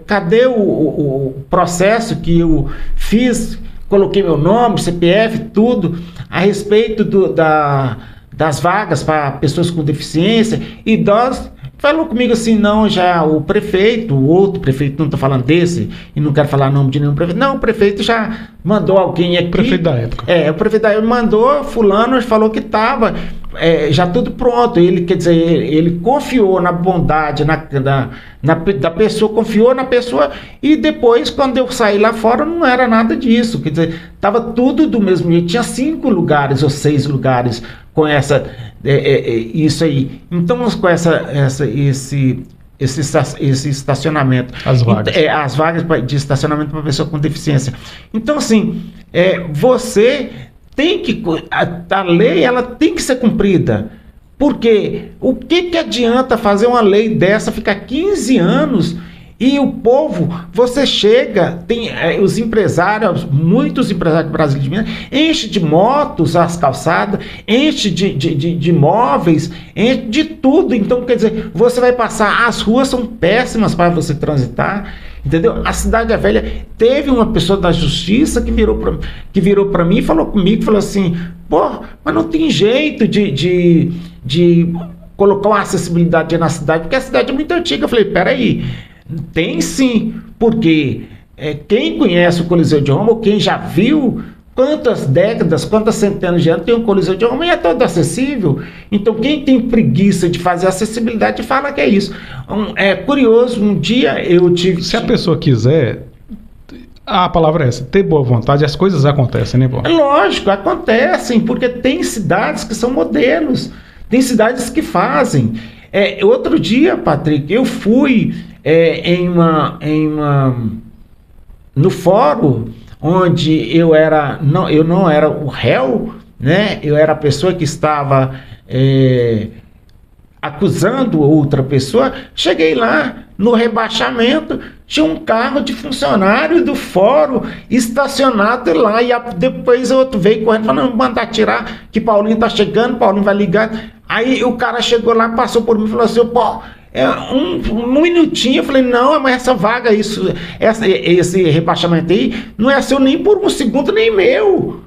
cadê o processo que eu fiz, coloquei meu nome, CPF, tudo, a respeito das vagas para pessoas com deficiência, idosos. Falou comigo assim, não, já o prefeito, o outro prefeito, não estou falando desse, e não quero falar o nome de nenhum prefeito, não, o prefeito já mandou alguém aqui. O prefeito da época. O prefeito da época mandou, fulano falou que estava já tudo pronto. Ele, quer dizer, ele confiou na bondade da pessoa, confiou na pessoa, e depois, quando eu saí lá fora, não era nada disso, quer dizer, estava tudo do mesmo jeito, tinha 5 lugares ou 6 lugares com isso aí. Então, com esse estacionamento. As vagas. As vagas de estacionamento para pessoa com deficiência. Então, assim, você tem que... A lei, ela tem que ser cumprida. Porque o que adianta fazer uma lei dessa, ficar 15 anos... E o povo, você chega, tem os empresários, muitos empresários de Brasília e de Minas, enche de motos as calçadas, enche de móveis, enche de tudo. Então, quer dizer, você vai passar, as ruas são péssimas para você transitar, entendeu? A Cidade Velha, teve uma pessoa da justiça que virou para mim e falou comigo, falou assim, mas não tem jeito de colocar uma acessibilidade na cidade, porque a cidade é muito antiga. Eu falei, peraí, tem sim, porque quem conhece o Coliseu de Roma, ou quem já viu, quantas décadas, quantas centenas de anos tem o Coliseu de Roma, e é todo acessível. Então, quem tem preguiça de fazer acessibilidade fala que é isso. É curioso, um dia eu tive... Se a pessoa quiser, a palavra é essa, ter boa vontade, as coisas acontecem, né, pô? Lógico, acontecem, porque tem cidades que são modelos, tem cidades que fazem. Outro dia, Patrick, eu fui... no fórum onde eu não era o réu, né? Eu era a pessoa que estava acusando outra pessoa. Cheguei lá no rebaixamento, tinha um carro de funcionário do fórum estacionado lá, e depois outro veio correndo falando, mandar tirar, que Paulinho tá chegando, Paulinho vai ligar. Aí o cara chegou lá, passou por mim e falou assim, um minutinho. Eu falei, não, mas essa vaga, esse rebaixamento aí, não é seu nem por um segundo, nem meu.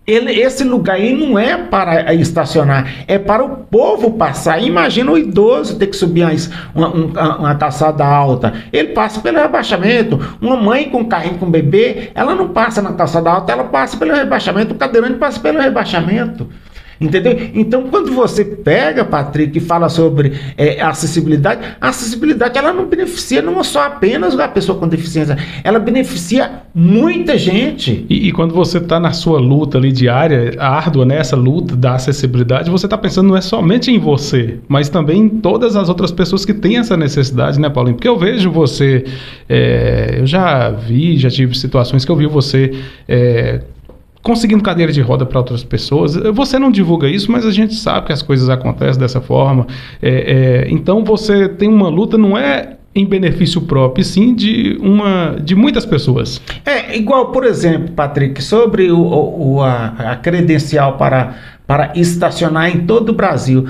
Esse lugar aí não é para estacionar, é para o povo passar. Imagina o idoso ter que subir uma calçada alta. Ele passa pelo rebaixamento. Uma mãe com carrinho com bebê, ela não passa na calçada alta, ela passa pelo rebaixamento. O cadeirante passa pelo rebaixamento. Entendeu? Então, quando você pega, Patrick, e fala sobre a acessibilidade ela não beneficia não só apenas a pessoa com deficiência, ela beneficia muita gente. E quando você está na sua luta ali diária, árdua, né, essa luta da acessibilidade, você está pensando não é somente em você, mas também em todas as outras pessoas que têm essa necessidade, né, Paulinho? Porque eu vejo você, eu já tive situações que eu vi você... conseguindo cadeira de roda para outras pessoas. Você não divulga isso, mas a gente sabe que as coisas acontecem dessa forma. Então você tem uma luta, não é em benefício próprio, e sim de muitas pessoas. Igual, por exemplo, Patrick, sobre a credencial para estacionar em todo o Brasil.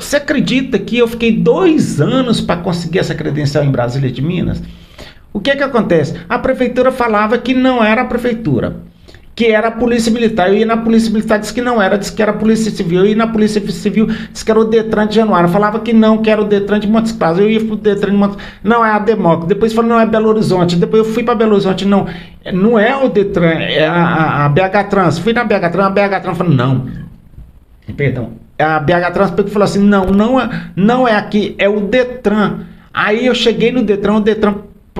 Você acredita que eu fiquei 2 anos para conseguir essa credencial em Brasília de Minas? O que acontece? A prefeitura falava que não era a prefeitura, que era a Polícia Militar. Eu ia na Polícia Militar, disse que não era, disse que era a Polícia Civil. Eu ia na Polícia Civil, disse que era o Detran de Januário. Falava que não, que era o Detran de Montes Claros. Eu ia pro Detran de Montes Claros, não, é a Demócrata. Depois falou, não, é Belo Horizonte. Depois eu fui para Belo Horizonte, não é o Detran, é a BH Trans. Fui na BH Trans, a BH Trans falou, não, perdão. A BH Trans falou assim, não é aqui, é o Detran. Aí eu cheguei no Detran, o Detran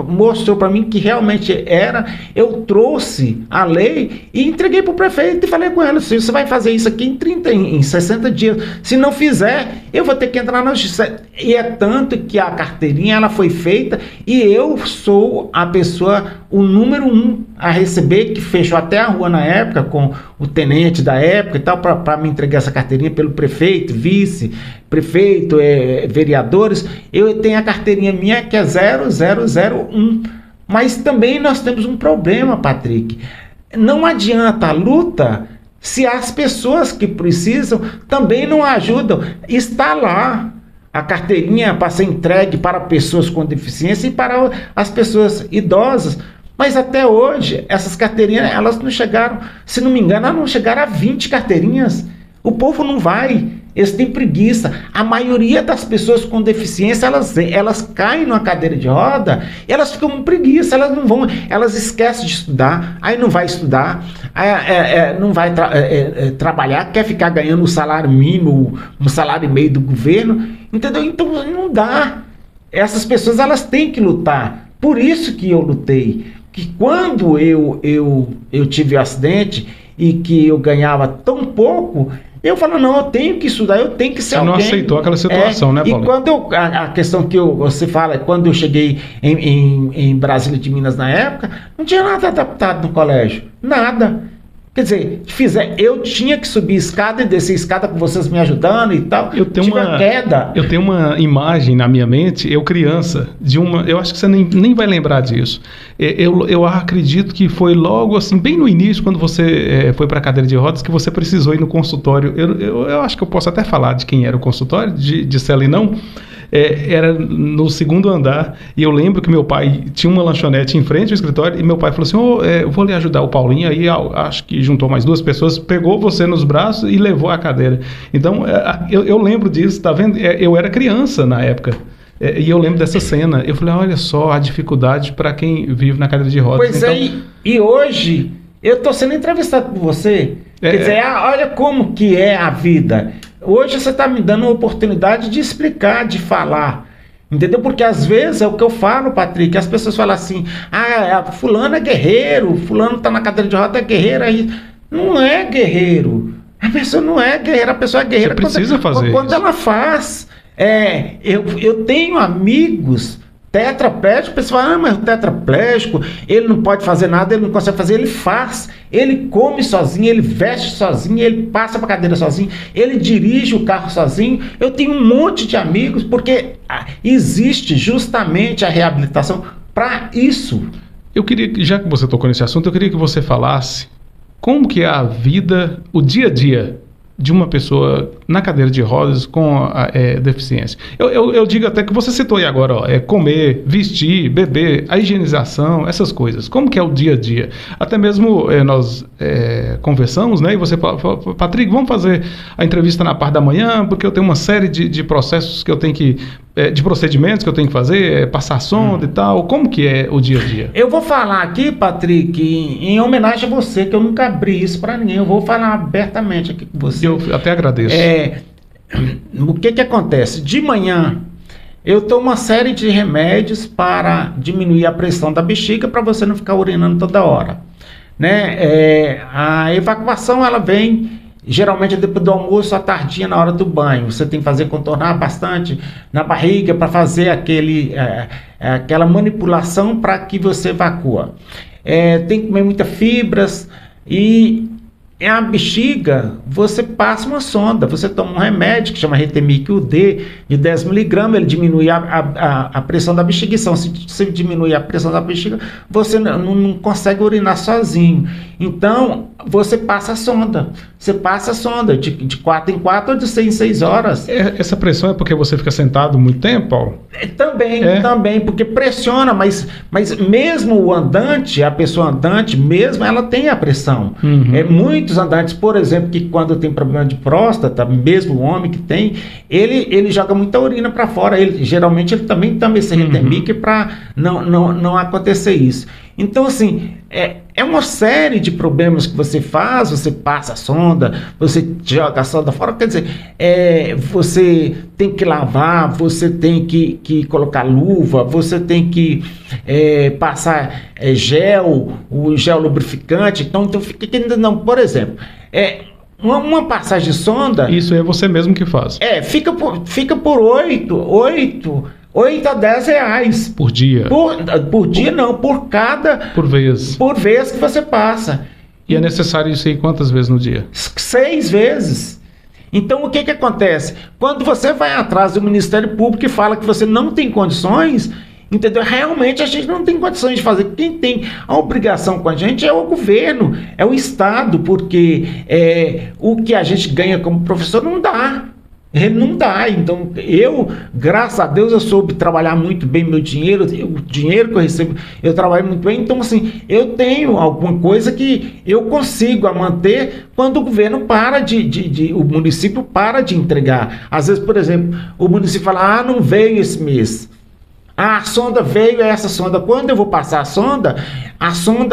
mostrou para mim que realmente era, eu trouxe a lei e entreguei para o prefeito e falei com ela, se você vai fazer isso aqui em 60 dias, se não fizer, eu vou ter que entrar na justiça. E é tanto que a carteirinha ela foi feita e eu sou a pessoa, o número 1 a receber, que fechou até a rua na época com o tenente da época e tal, para me entregar essa carteirinha pelo prefeito, vice, prefeito, vereadores. Eu tenho a carteirinha minha que é 0001. Mas também nós temos um problema, Patrick. Não adianta a luta se as pessoas que precisam também não ajudam. Está lá a carteirinha para ser entregue para pessoas com deficiência e para as pessoas idosas. Mas até hoje, essas carteirinhas, elas não chegaram, se não me engano, elas não chegaram a 20 carteirinhas. O povo não vai, eles têm preguiça. A maioria das pessoas com deficiência, elas caem numa cadeira de roda, elas ficam com preguiça, elas não vão, elas esquecem de estudar, aí não vai estudar, não vai trabalhar, quer ficar ganhando o salário mínimo, um salário e meio do governo, entendeu? Então não dá. Essas pessoas, elas têm que lutar. Por isso que eu lutei. Que quando eu tive o acidente e que eu ganhava tão pouco, eu falo, não, eu tenho que estudar, eu tenho que ser alguém. Você não aceitou aquela situação, né, Paulo? E quando a questão que você fala, quando eu cheguei em Brasília de Minas na época, não tinha nada adaptado no colégio, nada. Quer dizer, eu tinha que subir escada e descer escada com vocês me ajudando e tal. Eu tenho uma imagem na minha mente, eu criança, eu acho que você nem vai lembrar disso. Eu acredito que foi logo assim, bem no início, quando você foi para a cadeira de rodas, que você precisou ir no consultório. Eu acho que eu posso até falar de quem era o consultório, de Cela e não. Era no 2º andar, e eu lembro que meu pai tinha uma lanchonete em frente ao escritório, e meu pai falou assim, eu vou lhe ajudar o Paulinho, aí acho que juntou mais 2 pessoas, pegou você nos braços e levou a cadeira. Então, eu lembro disso, tá vendo? Eu era criança na época, e eu lembro dessa cena, eu falei, olha só a dificuldade para quem vive na cadeira de rodas. Pois então, e hoje, eu estou sendo entrevistado por você, quer dizer, olha como que é a vida. Hoje você está me dando uma oportunidade de explicar, de falar, entendeu? Porque às vezes é o que eu falo, Patrick, as pessoas falam assim, fulano é guerreiro, fulano está na cadeira de roda, é guerreiro, aí não é guerreiro, a pessoa não é guerreira, a pessoa é guerreira você precisa fazer quando isso. Ela faz. Eu tenho amigos tetraplégico, o pessoal fala, mas o tetraplégico, ele não pode fazer nada, ele não consegue fazer, ele faz, ele come sozinho, ele veste sozinho, ele passa para a cadeira sozinho, ele dirige o carro sozinho. Eu tenho um monte de amigos, porque existe justamente a reabilitação para isso. Eu queria, já que você tocou nesse assunto, eu queria que você falasse como que é a vida, o dia a dia de uma pessoa na cadeira de rodas com deficiência. Eu digo até que você citou aí agora, comer, vestir, beber, a higienização, essas coisas. Como que é o dia a dia? Até mesmo nós conversamos, né? E você falou, Patrick, vamos fazer a entrevista na parte da manhã, porque eu tenho uma série de processos que eu tenho que... de procedimentos que eu tenho que fazer, passar sonda e tal. Como que é o dia a dia? Eu vou falar aqui, Patrick, em homenagem a você, que eu nunca abri isso para ninguém. Eu vou falar abertamente aqui com você. Eu até agradeço. O que acontece? De manhã, eu tomo uma série de remédios para diminuir a pressão da bexiga, para você não ficar urinando toda hora, né? A evacuação, ela vem geralmente depois do almoço, à tardinha, na hora do banho. Você tem que fazer contornar bastante na barriga para fazer aquela manipulação para que você evacua. Tem que comer muitas fibras e a bexiga, você passa uma sonda, você toma um remédio que chama Retemic UD de 10 mg, ele diminui a pressão da bexiga. Então, se diminuir a pressão da bexiga, você não consegue urinar sozinho. Então, você passa a sonda. Você passa a sonda de 4 em 4 ou de 6 em 6 horas. Essa pressão é porque você fica sentado muito tempo, Paulo? Também, porque pressiona, mas mesmo o andante, a pessoa andante, mesmo ela tem a pressão. Muitos andantes, por exemplo, que quando tem problema de próstata, mesmo o homem que tem, ele joga muita urina para fora. Geralmente ele também toma esse Retemic para não acontecer isso. Então, assim, é uma série de problemas que você faz, você passa a sonda, você joga a sonda fora, quer dizer, você tem que lavar, você tem que colocar luva, você tem que passar o gel lubrificante, então fica que não, por exemplo, uma passagem de sonda... Isso é você mesmo que faz. Fica por 8 a 10 reais. Por dia? Por dia não, por vez. Por vez que você passa. E é necessário isso aí quantas vezes no dia? 6 vezes. Então o que acontece? Quando você vai atrás do Ministério Público e fala que você não tem condições, entendeu? Realmente a gente não tem condições de fazer. Quem tem a obrigação com a gente é o governo, é o Estado, porque o que a gente ganha como professor não dá. Ele não dá. Então graças a Deus, eu soube trabalhar muito bem meu dinheiro, o dinheiro que eu recebo, eu trabalho muito bem. Então, assim, eu tenho alguma coisa que eu consigo manter quando o governo o município para de entregar. Às vezes, por exemplo, o município fala, não veio esse mês. A sonda veio, essa sonda. Quando eu vou passar a sonda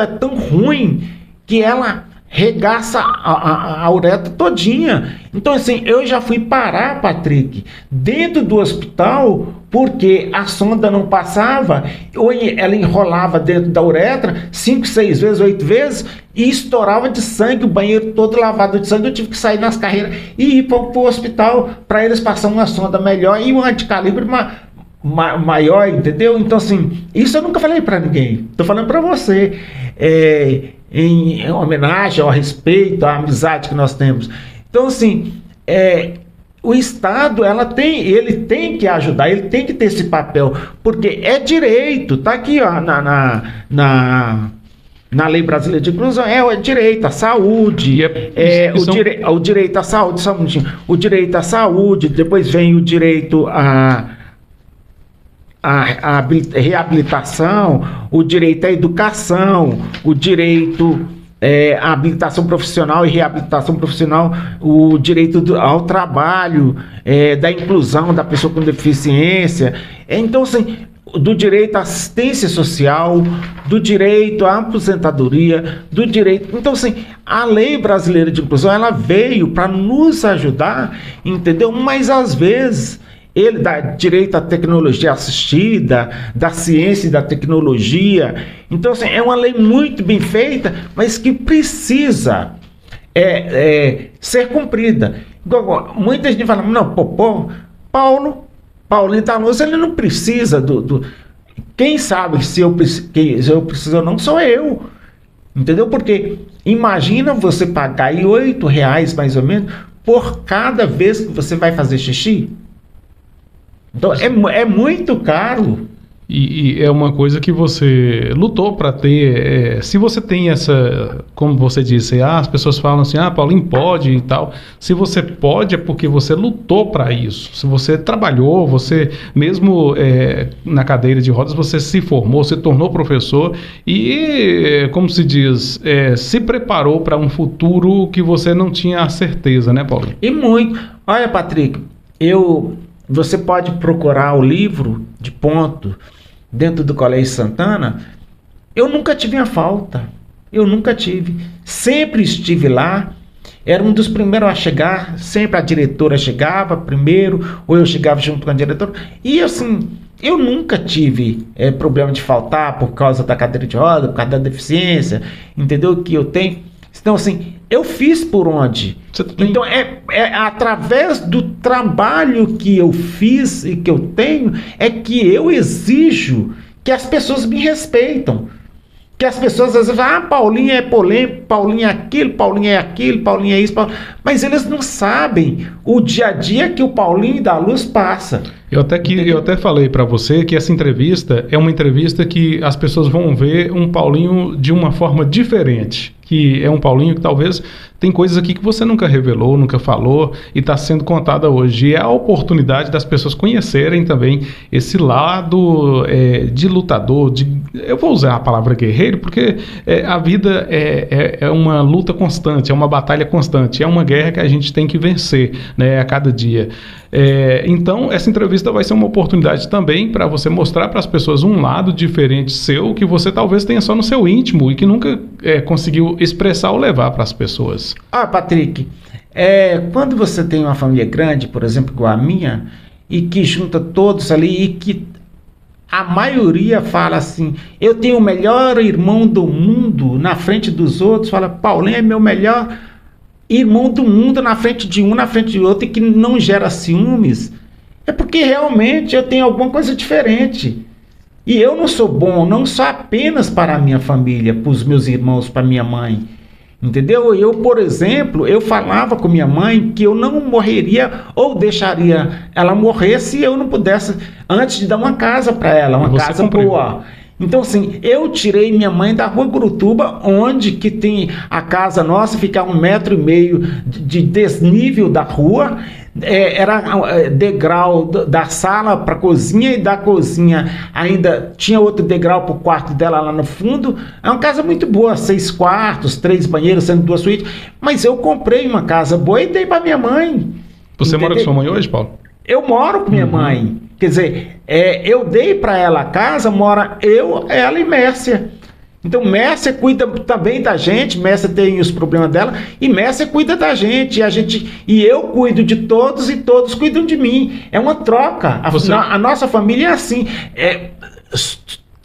é tão ruim que ela regaça a uretra todinha. Então, assim, eu já fui parar, Patrick, dentro do hospital, porque a sonda não passava, ou ela enrolava dentro da uretra 5, 6 vezes, 8 vezes, e estourava de sangue, o banheiro todo lavado de sangue. Eu tive que sair nas carreiras e ir para o hospital para eles passarem uma sonda melhor e uma de calibre maior, entendeu? Então, assim, isso eu nunca falei para ninguém, tô falando para você, em homenagem ao respeito, à amizade que nós temos. Então, assim, o Estado, ele tem que ajudar, ele tem que ter esse papel, porque é direito, tá aqui, ó, na Lei Brasileira de Inclusão, é direito à saúde, o direito à saúde, só um minutinho, o direito à saúde, depois vem o direito à reabilitação, o direito à educação, o direito à habilitação profissional e reabilitação profissional, o direito ao trabalho, da inclusão da pessoa com deficiência. Então, assim, do direito à assistência social, do direito à aposentadoria, do direito... Então, assim, a Lei Brasileira de Inclusão, ela veio para nos ajudar, entendeu? Mas, às vezes... ele dá direito à tecnologia assistida, da ciência e da tecnologia. Então, assim, é uma lei muito bem feita, mas que precisa ser cumprida. Muita gente fala, não, Paulinho Taloso, ele não precisa Quem sabe se eu preciso ou não sou eu. Entendeu? Porque imagina você pagar aí R$8 mais ou menos por cada vez que você vai fazer xixi. Então, é muito caro. E é uma coisa que você lutou para ter. Se você tem essa, como você disse, as pessoas falam assim, Paulinho pode e tal. Se você pode, é porque você lutou para isso. Se você trabalhou, você mesmo na cadeira de rodas, você se formou, se tornou professor e, como se diz, se preparou para um futuro que você não tinha a certeza, né, Paulinho? E muito. Olha, Patrick, você pode procurar o livro de ponto dentro do Colégio Santana. Eu nunca tive a falta. Eu nunca tive. Sempre estive lá. Era um dos primeiros a chegar. Sempre a diretora chegava primeiro, ou eu chegava junto com a diretora. E assim, eu nunca tive problema de faltar por causa da cadeira de roda, por causa da deficiência, entendeu? Que eu tenho. Então, assim, eu fiz por onde? Então, é através do trabalho que eu fiz e que eu tenho, é que eu exijo que as pessoas me respeitam. Que as pessoas às vezes falam, Paulinho é polêmico, Paulinho é aquilo, Paulinho é isso. Mas eles não sabem o dia a dia que o Paulinho da Luz passa. Eu até falei para você que essa entrevista é uma entrevista que as pessoas vão ver um Paulinho de uma forma diferente. Que é um Paulinho que talvez tem coisas aqui que você nunca revelou, nunca falou e está sendo contada hoje. E é a oportunidade das pessoas conhecerem também esse lado de lutador, eu vou usar a palavra guerreiro, porque a vida é uma luta constante, é uma batalha constante, é uma guerra que a gente tem que vencer, né, a cada dia. Então, essa entrevista entrevista vai ser uma oportunidade também para você mostrar para as pessoas um lado diferente seu, que você talvez tenha só no seu íntimo e que nunca conseguiu expressar ou levar para as pessoas. Patrick, quando você tem uma família grande, por exemplo, igual a minha, e que junta todos ali e que a maioria fala assim, eu tenho o melhor irmão do mundo na frente dos outros, fala, Paulinho é meu melhor irmão do mundo na frente de um, na frente de outro, e que não gera ciúmes, é porque realmente eu tenho alguma coisa diferente. E eu não sou bom, não só apenas para a minha família, para os meus irmãos, para minha mãe. Entendeu? Eu, por exemplo, eu falava com minha mãe que eu não morreria ou deixaria ela morrer se eu não pudesse, antes de dar uma casa para ela, uma casa boa. Então, assim, eu tirei minha mãe da Rua Gurutuba, onde que tem a casa nossa, fica a 1,5 metro de desnível da rua, era degrau da sala para a cozinha, e da cozinha ainda tinha outro degrau para o quarto dela lá no fundo. É uma casa muito boa, 6 quartos, 3 banheiros, sendo 2 suítes, mas eu comprei uma casa boa e dei para minha mãe. Você mora com sua mãe hoje, Paulo? Eu moro com minha mãe. Quer dizer, eu dei para ela a casa, mora eu, ela e Mércia. Então, Mércia cuida também da gente, Mércia tem os problemas dela, e Mércia cuida da gente, e eu cuido de todos, e todos cuidam de mim. É uma troca. A nossa família é assim.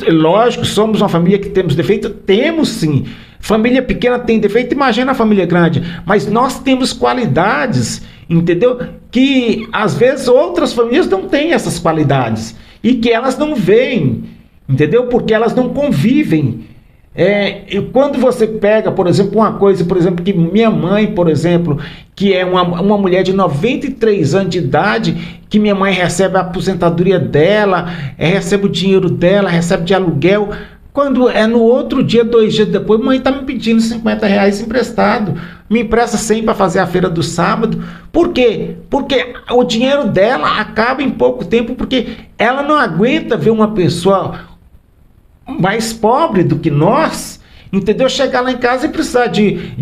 Lógico, somos uma família que temos defeito? Temos sim. Família pequena tem defeito, imagina a família grande. Mas nós temos qualidades, entendeu? Que às vezes outras famílias não têm essas qualidades. E que elas não veem, entendeu? Porque elas não convivem. E quando você pega, por exemplo, uma coisa, por exemplo, que minha mãe, por exemplo, que é uma mulher de 93 anos de idade, que minha mãe recebe a aposentadoria dela, recebe o dinheiro dela, recebe de aluguel. Quando no outro dia, 2 dias depois, mãe está me pedindo R$50 emprestado. Me empresta 100 para fazer a feira do sábado. Por quê? Porque o dinheiro dela acaba em pouco tempo, porque ela não aguenta ver uma pessoa mais pobre do que nós, entendeu? Chegar lá em casa e precisar de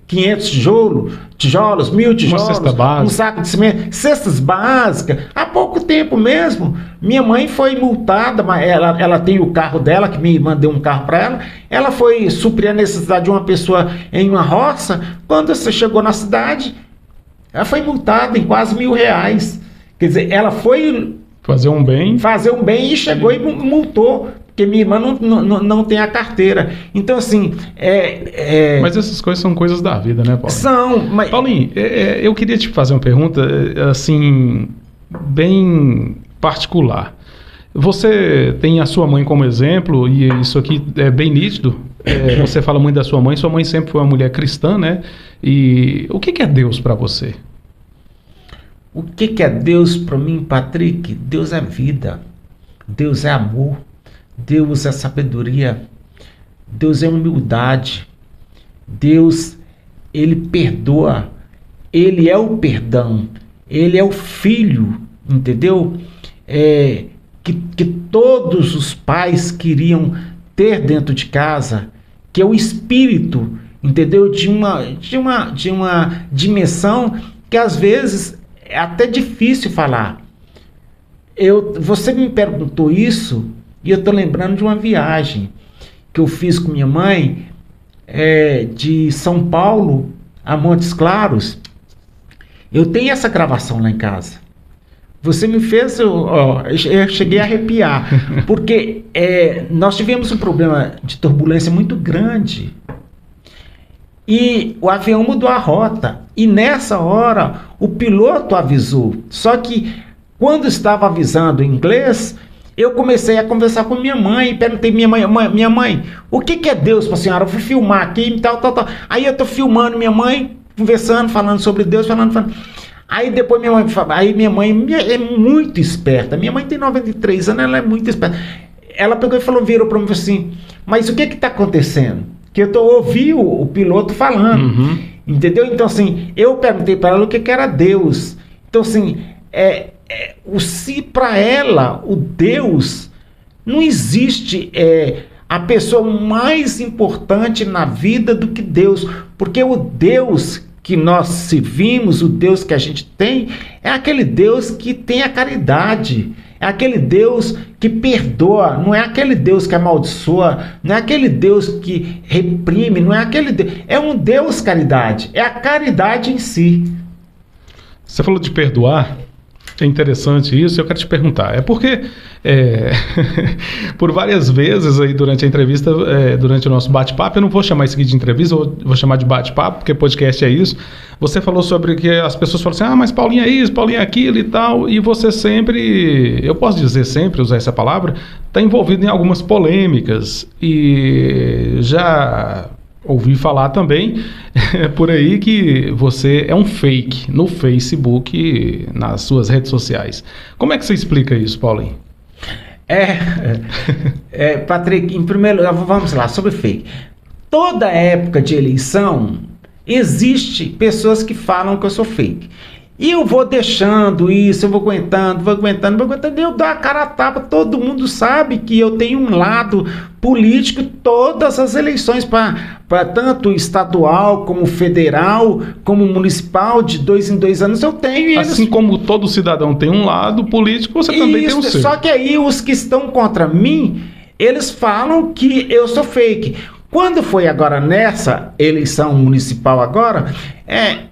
500 tijolos, 1.000 tijolos, um saco de cimento, cestas básicas. Há pouco tempo mesmo, minha mãe foi multada, mas ela tem o carro dela, que me mandou um carro para ela foi suprir a necessidade de uma pessoa em uma roça. Quando você chegou na cidade, ela foi multada em quase R$1.000. Quer dizer, ela foi fazer um bem e chegou e multou, porque minha irmã não tem a carteira. Então, assim... Mas essas coisas são coisas da vida, né, Paulo? São, mas... Paulinho, eu queria te fazer uma pergunta, assim, bem particular. Você tem a sua mãe como exemplo, e isso aqui é bem nítido. Você fala muito da sua mãe sempre foi uma mulher cristã, né? E o que é Deus para você? O que é Deus para mim, Patrick? Deus é vida, Deus é amor, Deus é sabedoria, Deus é humildade, Deus, Ele perdoa, Ele é o perdão, Ele é o Filho, entendeu? Que todos os pais queriam ter dentro de casa, que é o Espírito, entendeu? De uma dimensão que às vezes é até difícil falar. Você me perguntou isso e eu estou lembrando de uma viagem que eu fiz com minha mãe de São Paulo a Montes Claros. Eu tenho essa gravação lá em casa. Você me fez... eu cheguei a arrepiar. Porque nós tivemos um problema de turbulência muito grande. E o avião mudou a rota. E nessa hora, o piloto avisou. Só que, quando estava avisando em inglês, eu comecei a conversar com minha mãe. E perguntei minha mãe, o que é Deus para a senhora? Eu fui filmar aqui e tal. Aí eu estou filmando minha mãe, conversando, falando sobre Deus, falando. Aí depois minha mãe é muito esperta. Minha mãe tem 93 anos, ela é muito esperta. Ela pegou e virou para mim assim, mas o que está acontecendo? Que eu ouvi o piloto falando, entendeu? Então, assim, eu perguntei para ela o que era Deus. Então, assim, se para ela, o Deus, não existe a pessoa mais importante na vida do que Deus, porque o Deus que nós servimos, o Deus que a gente tem, é aquele Deus que tem a caridade, é aquele Deus que perdoa, não é aquele Deus que amaldiçoa, não é aquele Deus que reprime, não é aquele Deus, é um Deus caridade, é a caridade em si. Você falou de perdoar, é interessante isso, eu quero te perguntar, é porque por várias vezes aí durante a entrevista, durante o nosso bate-papo, eu não vou chamar isso aqui de entrevista, vou chamar de bate-papo, porque podcast é isso, você falou sobre que as pessoas falam assim, mas Paulinho é isso, Paulinho é aquilo e tal, e você sempre, eu posso dizer sempre, usar essa palavra, está envolvido em algumas polêmicas, e já ouvi falar também por aí que você é um fake no Facebook, nas suas redes sociais. Como é que você explica isso, Paulinho? Patrick, em primeiro lugar, vamos lá, sobre fake. Toda época de eleição, existe pessoas que falam que eu sou fake. E eu vou deixando isso, eu vou aguentando, eu dou a cara a tapa, todo mundo sabe que eu tenho um lado político, todas as eleições, para tanto estadual, como federal, como municipal, de 2 em 2 anos, eu tenho. E assim como todo cidadão tem um lado político, você também tem o seu. Só que aí os que estão contra mim, eles falam que eu sou fake. Quando foi agora nessa eleição municipal agora,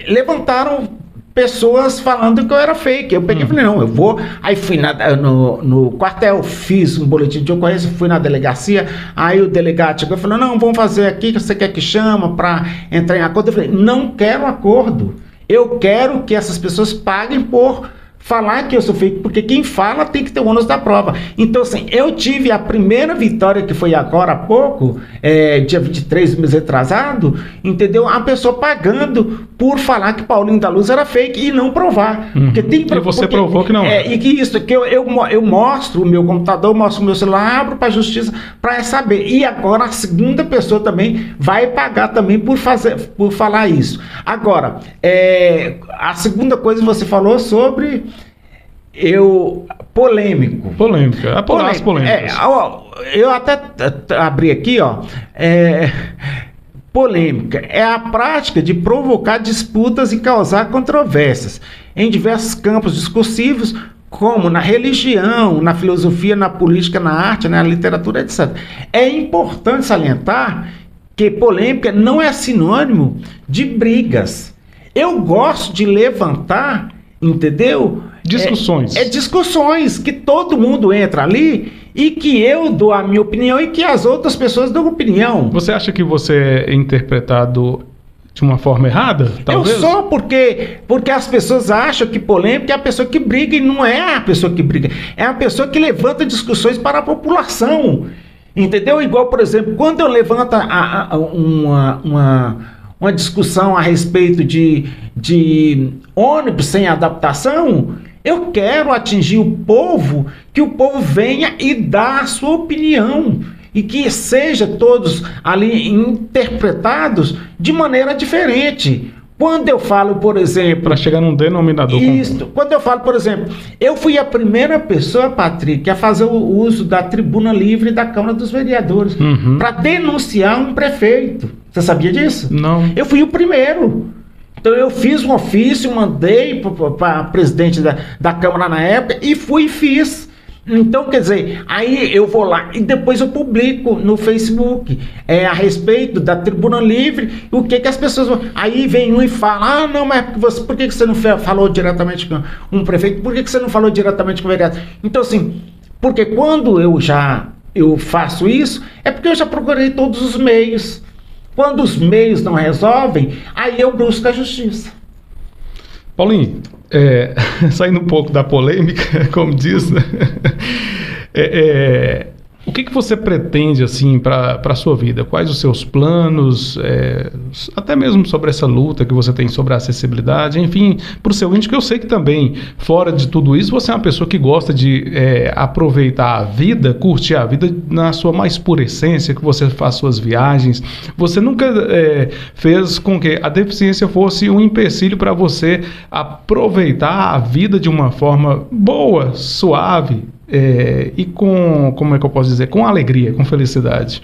levantaram pessoas falando que eu era fake. Eu peguei e falei, não, eu vou. Aí fui no quartel, fiz um boletim de ocorrência, fui na delegacia, aí o delegado chegou e falou, não, vamos fazer aqui, que você quer que chama para entrar em acordo? Eu falei, não quero acordo. Eu quero que essas pessoas paguem por falar que eu sou fake, porque quem fala tem que ter o ônus da prova. Então, assim, eu tive a primeira vitória, que foi agora há pouco, dia 23, mês retrasado, entendeu? A pessoa pagando por falar que Paulinho da Luz era fake e não provar. Porque tem, e você provou que não é. E que isso, que eu mostro o meu computador, mostro o meu celular, abro para a justiça para saber. E agora a segunda pessoa também vai pagar também por falar isso. Agora, a segunda coisa que você falou sobre polêmico. Polêmica, as polêmicas. Eu até abri aqui, polêmica é a prática de provocar disputas e causar controvérsias em diversos campos discursivos, como na religião, na filosofia, na política, na arte, na literatura, etc. É importante salientar que polêmica não é sinônimo de brigas. Eu gosto de levantar, entendeu? Discussões. Discussões, que todo mundo entra ali e que eu dou a minha opinião e que as outras pessoas dão opinião. Você acha que você é interpretado de uma forma errada, talvez? Eu sou, porque as pessoas acham que polêmica é a pessoa que briga, e não é a pessoa que briga, é a pessoa que levanta discussões para a população, entendeu? Igual, por exemplo, quando eu levanto uma discussão a respeito de ônibus sem adaptação, eu quero atingir o povo, que o povo venha e dá a sua opinião, e que seja todos ali interpretados de maneira diferente. Quando eu falo, por exemplo... Para chegar num denominador comum. Quando eu falo, por exemplo, eu fui a primeira pessoa, Patrick, a fazer o uso da tribuna livre da Câmara dos Vereadores, para denunciar um prefeito. Você sabia disso? Não. Eu fui o primeiro. Então eu fiz um ofício, mandei para presidente da Câmara na época e fiz. Então, quer dizer, aí eu vou lá e depois eu publico no Facebook a respeito da tribuna livre, o que as pessoas vão... Aí vem um e fala, não, mas por que você não falou diretamente com um prefeito? Por que você não falou diretamente com o vereador? Então, assim, porque quando eu faço isso, é porque eu já procurei todos os meios. Quando os meios não resolvem, aí eu busco a justiça. Paulinho, saindo um pouco da polêmica, como diz, né? O que você pretende assim para a sua vida? Quais os seus planos, até mesmo sobre essa luta que você tem sobre a acessibilidade, enfim, para o seu índice, que eu sei que também, fora de tudo isso, você é uma pessoa que gosta de aproveitar a vida, curtir a vida na sua mais pura essência, que você faz suas viagens. Você nunca fez com que a deficiência fosse um empecilho para você aproveitar a vida de uma forma boa, suave, e como é que eu posso dizer? Com alegria, com felicidade.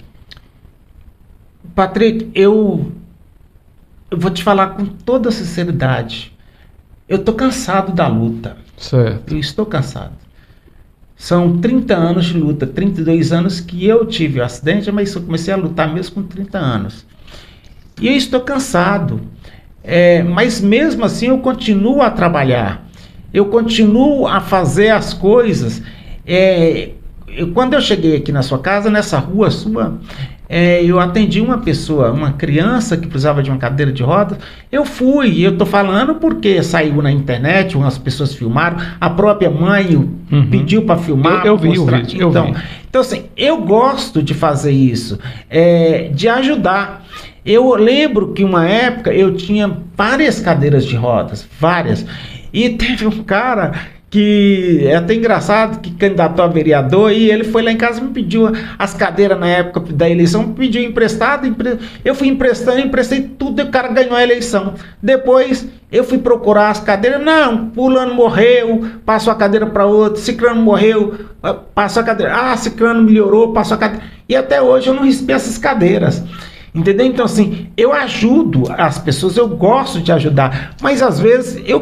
Patrick, eu eu vou te falar com toda sinceridade. Eu estou cansado da luta. Certo. Eu estou cansado. São 30 anos de luta, 32 anos que eu tive o acidente, mas eu comecei a lutar mesmo com 30 anos. E eu estou cansado. Mas mesmo assim eu continuo a trabalhar. Eu continuo a fazer as coisas. Quando eu cheguei aqui na sua casa, nessa rua sua, eu atendi uma pessoa, uma criança que precisava de uma cadeira de rodas. Eu estou falando porque saiu na internet, umas pessoas filmaram, a própria mãe pediu para filmar. Eu vi o vídeo. Então, assim, eu gosto de fazer isso, de ajudar. Eu lembro que uma época eu tinha várias cadeiras de rodas, várias, e teve um cara que é até engraçado, que candidatou a vereador, e ele foi lá em casa e me pediu as cadeiras na época da eleição, me pediu emprestado, eu fui emprestando, emprestei tudo, e o cara ganhou a eleição. Depois eu fui procurar as cadeiras, não, fulano morreu, passou a cadeira para outro, ciclano morreu, passou a cadeira, ciclano melhorou, passou a cadeira, e até hoje eu não recebi essas cadeiras. Entendeu? Então, assim, eu ajudo as pessoas, eu gosto de ajudar, mas às vezes eu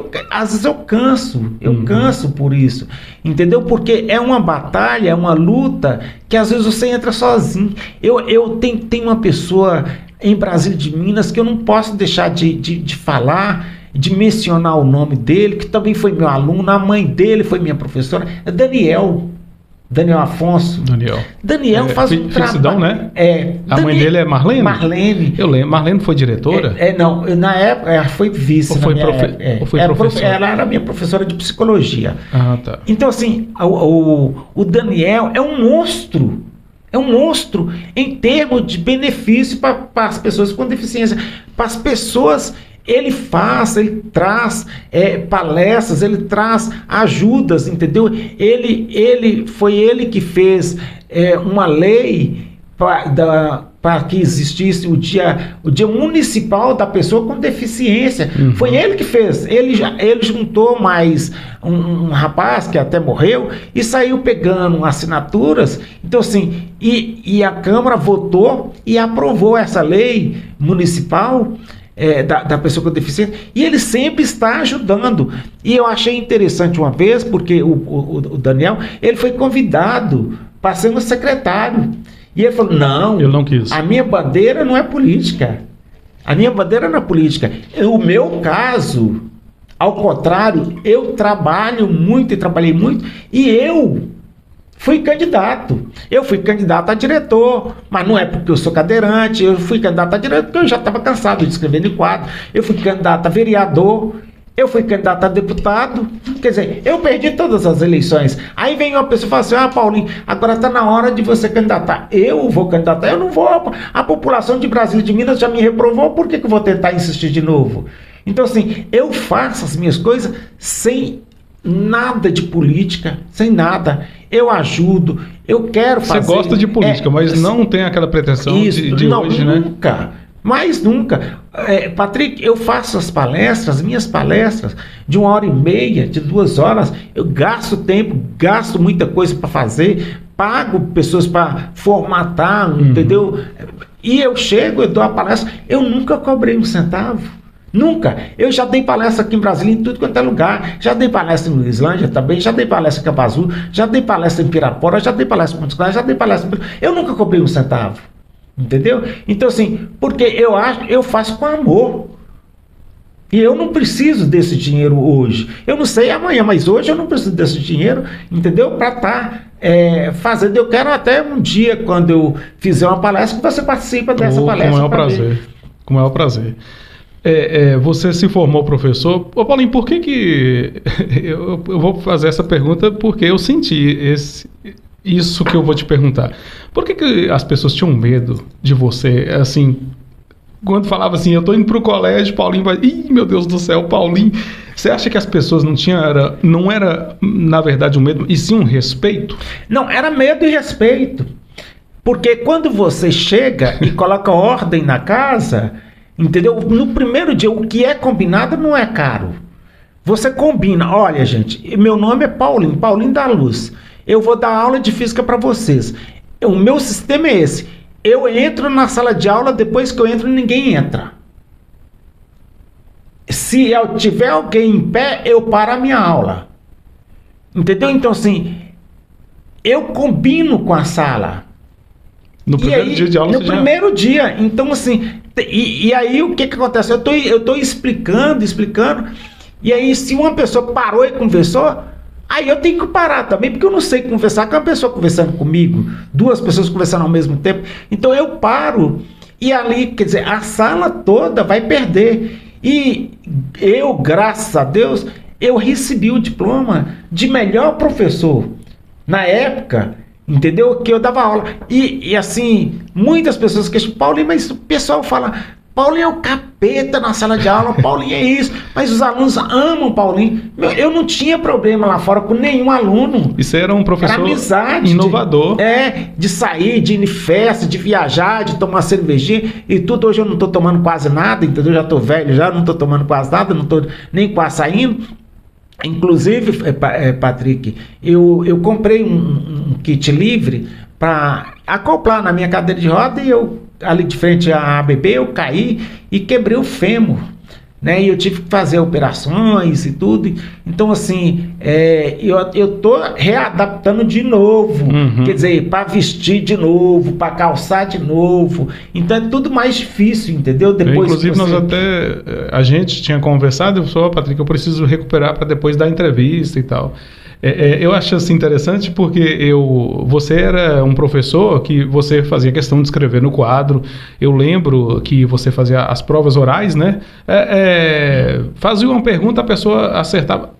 canso por isso, entendeu? Porque é uma batalha, é uma luta que às vezes você entra sozinho. Eu tenho uma pessoa em Brasília de Minas que eu não posso deixar de falar, de mencionar o nome dele, que também foi meu aluno, a mãe dele foi minha professora, é Daniel Afonso. Daniel faz um trabalho. Né? A mãe dele é Marlene? Marlene. Eu lembro. Marlene foi diretora? Não, na época ela foi vice. Ou foi professora? Ela era minha professora de psicologia. Tá. Então, assim, o Daniel é um monstro. É um monstro em termos de benefício para as pessoas com deficiência. Para as pessoas. Ele traz palestras, ele traz ajudas, entendeu? Foi ele que fez uma lei para que existisse o dia municipal da pessoa com deficiência. Foi ele que fez. Ele juntou mais um rapaz que até morreu e saiu pegando assinaturas. Então, assim, e a Câmara votou e aprovou essa lei municipal da pessoa com deficiência, e ele sempre está ajudando. E eu achei interessante uma vez, porque o Daniel, ele foi convidado para ser um secretário, e ele falou, eu não quis. A minha bandeira não é política, o meu caso, ao contrário, eu trabalho muito e trabalhei muito, e eu fui candidato a diretor, mas não é porque eu sou cadeirante, eu fui candidato a diretor porque eu já estava cansado de escrever no quadro, eu fui candidato a vereador, eu fui candidato a deputado, quer dizer, eu perdi todas as eleições. Aí vem uma pessoa e fala assim, Paulinho, agora está na hora de você candidatar. Eu vou candidatar? Eu não vou, a população de Brasília de Minas já me reprovou, por que eu vou tentar insistir de novo? Então, assim, eu faço as minhas coisas sem nada de política, sem nada. Eu ajudo, eu quero fazer. Você gosta de política, mas não tem aquela pretensão de hoje, né? Nunca. Patrick, eu faço minhas palestras de 1h30, de 2 horas. Eu gasto tempo, gasto muita coisa para fazer, pago pessoas para formatar, entendeu? E eu chego, eu dou a palestra, eu nunca cobrei um centavo. Nunca. Eu já dei palestra aqui em Brasília, em tudo quanto é lugar. Já dei palestra em Islândia também, já dei palestra em Campo Azul, já dei palestra em Pirapora, já dei palestra em Montes Claros, já dei palestra... Eu nunca cobrei um centavo. Entendeu? Então, assim, porque eu faço com amor. E eu não preciso desse dinheiro hoje. Eu não sei amanhã, mas hoje eu não preciso desse dinheiro, entendeu? Para estar fazendo. Eu quero até um dia, quando eu fizer uma palestra, que você participe dessa palestra. Como é o prazer. Você se formou professor. Paulinho, por que eu vou fazer essa pergunta? Porque eu senti isso que eu vou te perguntar. Por que as pessoas tinham medo de você? Assim, quando falava assim, eu tô indo pro colégio, Paulinho vai... Ih, meu Deus do céu, Paulinho. Você acha que as pessoas não era, na verdade, um medo, e sim um respeito? Não, era medo e respeito. Porque quando você chega e coloca ordem na casa... Entendeu? No primeiro dia, o que é combinado não é caro. Você combina, olha, gente, meu nome é Paulinho da Luz. Eu vou dar aula de física para vocês. O meu sistema é esse. Eu entro na sala de aula, depois que eu entro, ninguém entra. se eu tiver alguém em pé, eu paro a minha aula. Entendeu? Então, assim, eu combino com a sala. No primeiro dia de aula, no primeiro dia. Então, assim, e aí o que acontece? Eu tô explicando, e aí se uma pessoa parou e conversou, aí eu tenho que parar também, porque eu não sei conversar com uma pessoa conversando comigo, duas pessoas conversando ao mesmo tempo. Então eu paro, e ali, quer dizer, a sala toda vai perder. E eu, graças a Deus, eu recebi o diploma de melhor professor na época, entendeu? Que eu dava aula. E assim, muitas pessoas questionam, Paulinho, mas o pessoal fala, Paulinho é o capeta na sala de aula, Paulinho é isso, mas os alunos amam Paulinho. Eu não tinha problema lá fora com nenhum aluno. Isso era um professor era amizade, inovador. De sair, de ir em festa, de viajar, de tomar cervejinha e tudo. Hoje eu não tô tomando quase nada, entendeu? Já tô velho, já não tô tomando quase nada, não tô nem quase saindo. Inclusive, Patrick, eu comprei um kit livre para acoplar na minha cadeira de roda e eu, ali de frente à ABB, eu caí e quebrei o fêmur, né? E eu tive que fazer operações e tudo. Então, assim, eu tô readaptando de novo, quer dizer, para vestir de novo, para calçar de novo. Então, é tudo mais difícil, entendeu? Depois, inclusive, a gente tinha conversado, eu falei, Patrick, eu preciso recuperar para depois da entrevista e tal. Eu acho assim interessante porque você era um professor que você fazia questão de escrever no quadro. Eu lembro que você fazia as provas orais, né? Fazia uma pergunta, a pessoa acertava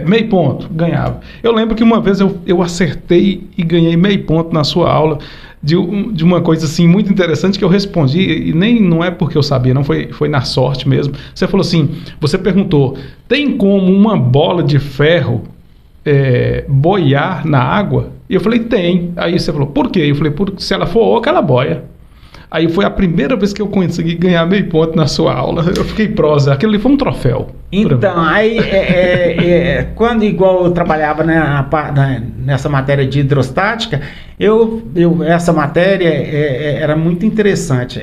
meio ponto, ganhava. Eu lembro que uma vez eu acertei e ganhei meio ponto na sua aula de uma coisa assim muito interessante que eu respondi, e nem não é porque eu sabia, não foi na sorte mesmo. Você falou assim, você perguntou, tem como uma bola de ferro boiar na água? E eu falei, tem. Aí você falou, por quê? Eu falei, porque se ela for oca, ela boia. Aí foi a primeira vez que eu consegui ganhar meio ponto na sua aula. Eu fiquei prosa. Aquilo ali foi um troféu. Então, aí, quando igual eu trabalhava nessa matéria de hidrostática, essa matéria era muito interessante.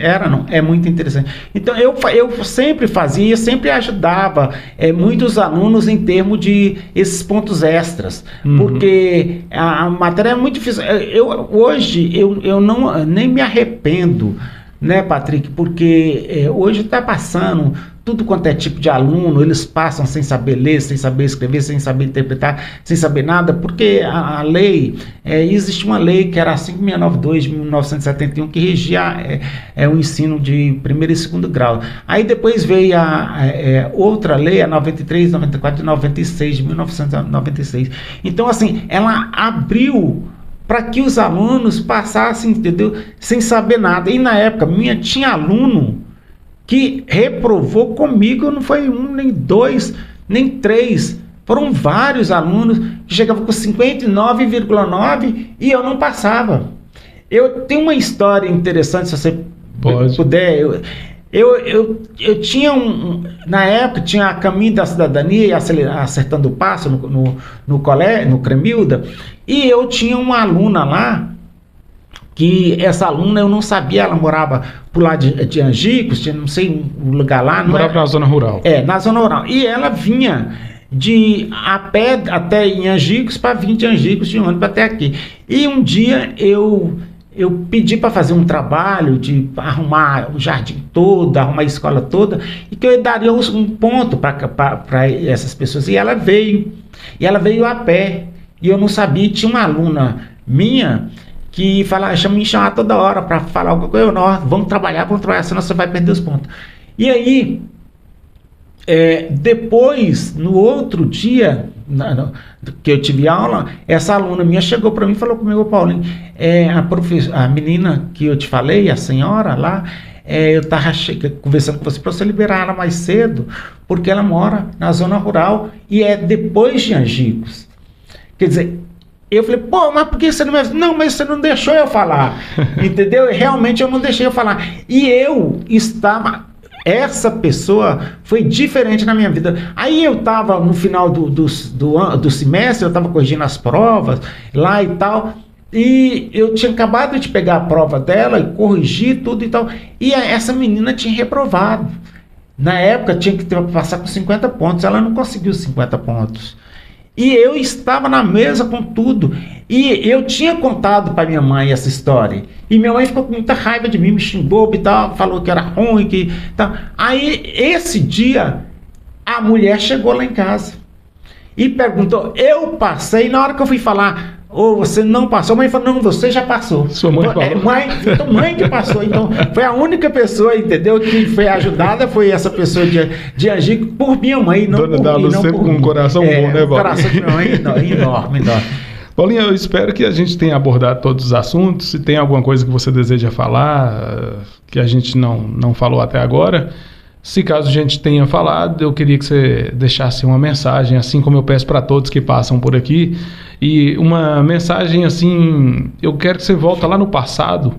É muito interessante. Então, eu sempre fazia, sempre ajudava muitos alunos em termos de esses pontos extras. Porque a matéria é muito difícil. Hoje, eu nem me arrependo, né, Patrick? Porque hoje está passando tudo quanto é tipo de aluno, eles passam sem saber ler, sem saber escrever, sem saber interpretar, sem saber nada, porque a lei, existe uma lei que era a 5.692 de 1971 que regia o ensino de primeiro e segundo grau. Aí depois veio outra lei, a 93, 94 e 96 de 1996. Então, assim, ela abriu para que os alunos passassem, entendeu, sem saber nada. E na época tinha aluno que reprovou comigo, não foi um, nem dois, nem três. Foram vários alunos que chegavam com 59,9 e eu não passava. Eu tenho uma história interessante, se você puder. Eu tinha na época, tinha a Caminho da Cidadania e Acertando o Passo no colégio, no Cremilda, e eu tinha uma aluna lá, que essa aluna eu não sabia, ela morava por lá de Angicos, não sei um lugar lá. Morava na zona rural. Na zona rural. E ela vinha a pé até em Angicos para vir de Angicos de ônibus até aqui. E um dia eu pedi para fazer um trabalho de arrumar o jardim todo, arrumar a escola toda, e que eu daria um ponto para essas pessoas. E ela veio a pé. E eu não sabia, tinha uma aluna minha que me chamava toda hora para falar alguma coisa. Vamos trabalhar, senão você vai perder os pontos. E aí, depois, no outro dia que eu tive aula, essa aluna minha chegou para mim e falou comigo, Paulinho, a menina que eu te falei, a senhora lá, eu estava conversando com você para você liberar ela mais cedo, porque ela mora na zona rural e é depois de Angicos. Quer dizer, eu falei, mas por que você não me... Não, mas você não deixou eu falar, entendeu? Realmente eu não deixei eu falar. E eu estava... Essa pessoa foi diferente na minha vida. Aí eu estava no final do semestre, eu estava corrigindo as provas lá e tal, e eu tinha acabado de pegar a prova dela e corrigir tudo e tal, e essa menina tinha reprovado. Na época tinha que passar com 50 pontos, ela não conseguiu 50 pontos. E eu estava na mesa com tudo. E eu tinha contado para minha mãe essa história. E minha mãe ficou com muita raiva de mim, me xingou e tal, falou que era ruim, que tal. Aí, esse dia, a mulher chegou lá em casa e perguntou, eu passei, na hora que eu fui falar... Ou você não passou, a mãe falou, não, você já passou. Sua mãe falou. Mãe que passou. Então, foi a única pessoa, entendeu, que foi ajudada, foi essa pessoa de agir por minha mãe, não Dona por Dada mim, não sempre por com um coração bom, né, Paulo? O coração de minha mãe enorme. Paulinho, eu espero que a gente tenha abordado todos os assuntos. Se tem alguma coisa que você deseja falar, que a gente não falou até agora... Se caso a gente tenha falado, eu queria que você deixasse uma mensagem, assim como eu peço para todos que passam por aqui. E uma mensagem assim, eu quero que você volte lá no passado,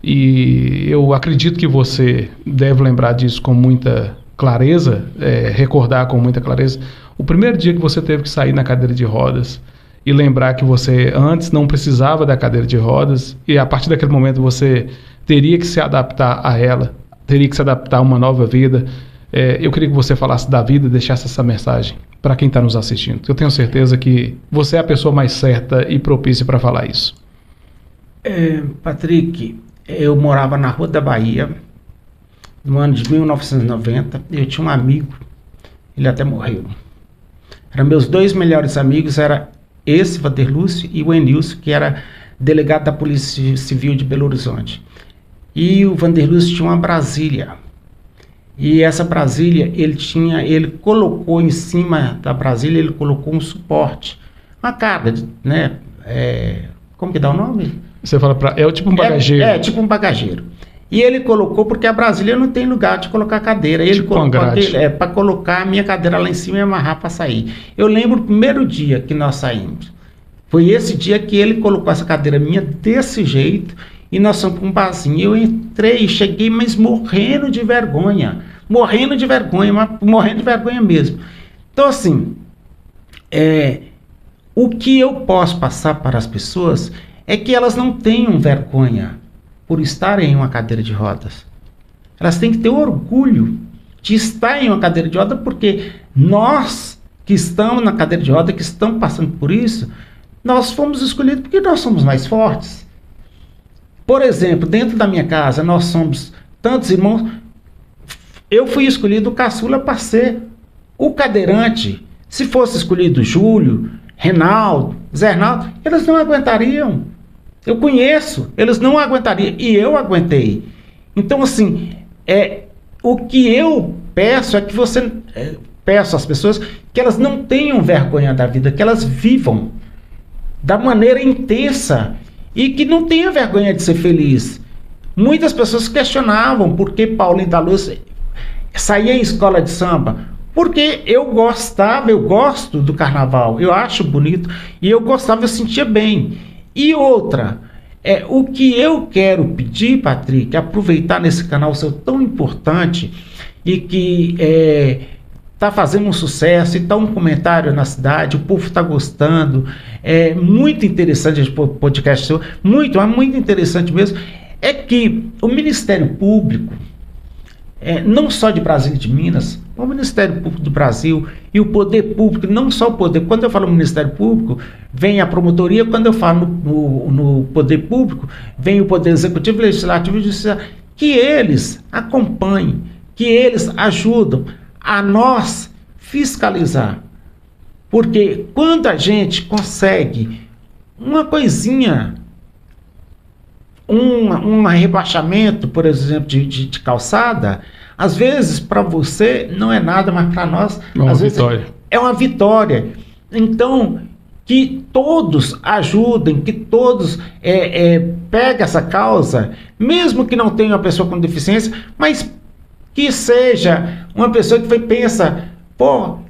e eu acredito que você deve lembrar disso com muita clareza, recordar com muita clareza, o primeiro dia que você teve que sair na cadeira de rodas, e lembrar que você antes não precisava da cadeira de rodas, e a partir daquele momento você teria que se adaptar a ela, teria que se adaptar a uma nova vida. Eu queria que você falasse da vida e deixasse essa mensagem para quem está nos assistindo. Eu tenho certeza que você é a pessoa mais certa e propícia para falar isso. Patrick, eu morava na Rua da Bahia, no ano de 1990. Eu tinha um amigo, ele até morreu. Eram meus dois melhores amigos, era esse Vanderlúcio e o Enilson, que era delegado da Polícia Civil de Belo Horizonte. E o Vanderlúcio tinha uma Brasília. E essa Brasília, ele colocou em cima da Brasília, ele colocou um suporte. Uma carga, né? Como que dá o nome? Você fala é tipo um bagageiro. É tipo um bagageiro. E ele colocou, porque a Brasília não tem lugar de colocar cadeira. Ele tipo colocou para colocar a minha cadeira lá em cima e amarrar para sair. Eu lembro o primeiro dia que nós saímos. Foi esse dia que ele colocou essa cadeira minha desse jeito. E nós fomos para um barzinho. Eu entrei, cheguei, mas morrendo de vergonha. Morrendo de vergonha mesmo. Então, assim, o que eu posso passar para as pessoas é que elas não tenham vergonha por estarem em uma cadeira de rodas. Elas têm que ter orgulho de estar em uma cadeira de rodas, porque nós que estamos na cadeira de rodas, que estamos passando por isso, nós fomos escolhidos porque nós somos mais fortes. Por exemplo, dentro da minha casa, nós somos tantos irmãos. Eu fui escolhido o caçula para ser o cadeirante. Se fosse escolhido Júlio, Reinaldo, Zé Arnaldo, eles não aguentariam. Eu conheço, eles não aguentariam. E eu aguentei. Então, assim, o que eu peço é que você... peço às pessoas que elas não tenham vergonha da vida, que elas vivam da maneira intensa. E que não tenha vergonha de ser feliz. Muitas pessoas questionavam por que Paulinho da Luz saía em escola de samba. Porque eu gosto do carnaval, eu acho bonito, e eu gostava, eu sentia bem. E outra, o que eu quero pedir, Patrick, aproveitar nesse canal seu tão importante, e que está fazendo um sucesso, e está um comentário na cidade, o povo está gostando, é muito interessante esse podcast seu, muito interessante mesmo, é que o Ministério Público, não só de Brasília e de Minas, o Ministério Público do Brasil e o poder público, não só o poder, quando eu falo Ministério Público, vem a promotoria, quando eu falo no poder público, vem o poder executivo, legislativo e judiciário, que eles acompanhem, que eles ajudam a nós fiscalizar. Porque quando a gente consegue uma coisinha, um rebaixamento, por exemplo, de calçada, às vezes para você não é nada, mas para nós às vezes é uma vitória. Então, que todos ajudem, que todos peguem essa causa, mesmo que não tenha uma pessoa com deficiência, mas que seja uma pessoa que pensa,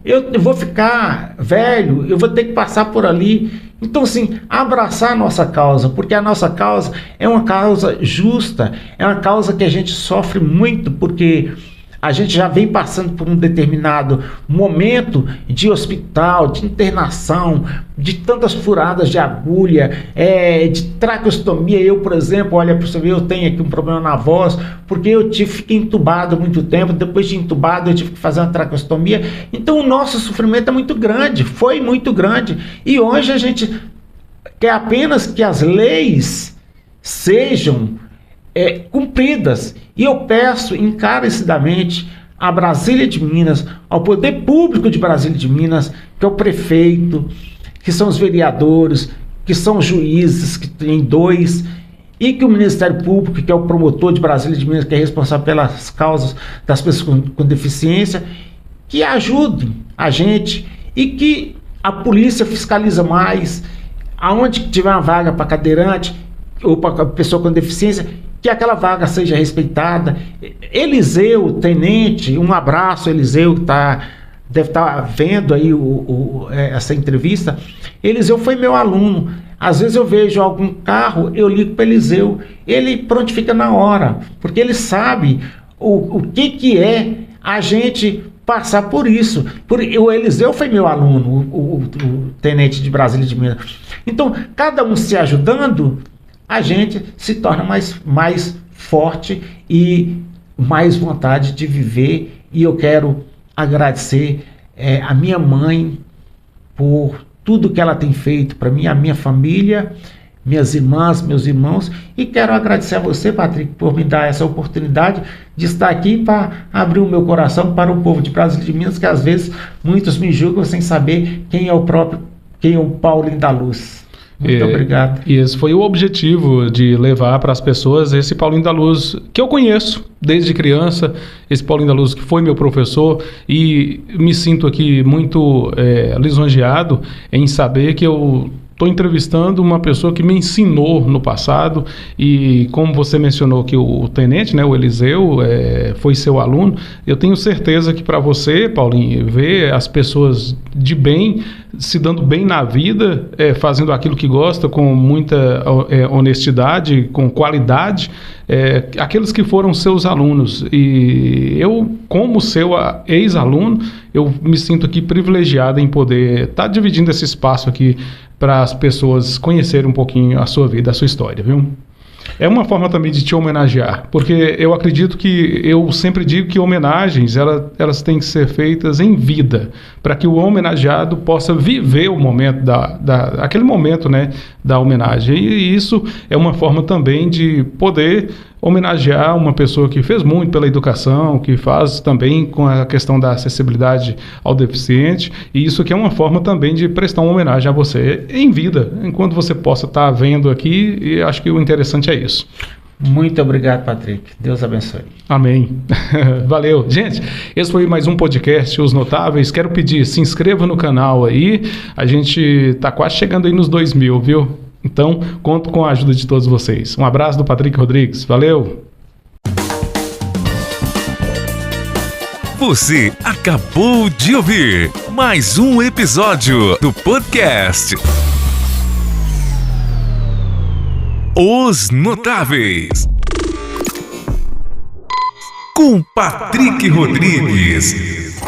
eu vou ficar velho, eu vou ter que passar por ali. Então, assim, abraçar a nossa causa, porque a nossa causa é uma causa justa, é uma causa que a gente sofre muito, porque a gente já vem passando por um determinado momento de hospital, de internação, de tantas furadas de agulha, de traqueostomia. Eu, por exemplo, olha para você ver, eu tenho aqui um problema na voz, porque eu fiquei entubado há muito tempo, depois de entubado eu tive que fazer uma traqueostomia. Então o nosso sofrimento é muito grande, foi muito grande, e hoje a gente quer apenas que as leis sejam cumpridas. E eu peço encarecidamente a Brasília de Minas, ao poder público de Brasília de Minas, que é o prefeito, que são os vereadores, que são os juízes, que tem 2, e que o Ministério Público, que é o promotor de Brasília de Minas, que é responsável pelas causas das pessoas com deficiência, que ajudem a gente e que a polícia fiscaliza mais, aonde tiver uma vaga para cadeirante ou para pessoa com deficiência, que aquela vaga seja respeitada. Eliseu, tenente, um abraço, Eliseu, que deve estar vendo aí essa entrevista. Eliseu foi meu aluno. Às vezes eu vejo algum carro, eu ligo para Eliseu, ele prontifica na hora, porque ele sabe o que é a gente passar por isso. O Eliseu foi meu aluno, o tenente de Brasília de Minas. Então, cada um se ajudando, a gente se torna mais forte e mais vontade de viver. E eu quero agradecer a minha mãe por tudo que ela tem feito para mim, a minha família, minhas irmãs, meus irmãos, e quero agradecer a você, Patrick, por me dar essa oportunidade de estar aqui para abrir o meu coração para o povo de Brasília de Minas, que às vezes muitos me julgam sem saber quem é o Paulinho da Luz. Muito obrigado. E esse foi o objetivo, de levar para as pessoas esse Paulinho da Luz que eu conheço desde criança, esse Paulinho da Luz que foi meu professor, e me sinto aqui muito lisonjeado em saber que eu estou entrevistando uma pessoa que me ensinou no passado. E como você mencionou que o tenente, né, o Eliseu, foi seu aluno, eu tenho certeza que para você, Paulinho, ver as pessoas de bem, se dando bem na vida, fazendo aquilo que gosta, com muita honestidade, com qualidade, aqueles que foram seus alunos. E eu, como seu ex-aluno, eu me sinto aqui privilegiado em poder estar dividindo esse espaço aqui para as pessoas conhecerem um pouquinho a sua vida, a sua história, viu? É uma forma também de te homenagear, porque eu acredito que, eu sempre digo que homenagens, elas têm que ser feitas em vida, para que o homenageado possa viver o momento, aquele momento, né, da homenagem. E isso é uma forma também de poder homenagear uma pessoa que fez muito pela educação, que faz também com a questão da acessibilidade ao deficiente, e isso aqui é uma forma também de prestar uma homenagem a você em vida, enquanto você possa estar vendo aqui, e acho que o interessante é isso. Muito obrigado, Patrick. Deus abençoe. Amém. Valeu. Gente, esse foi mais um podcast, Os Notáveis. Quero pedir, se inscreva no canal aí, a gente está quase chegando aí nos 2.000, viu? Então, conto com a ajuda de todos vocês. Um abraço do Patrick Rodrigues. Valeu! Você acabou de ouvir mais um episódio do podcast Os Notáveis, com Patrick Rodrigues.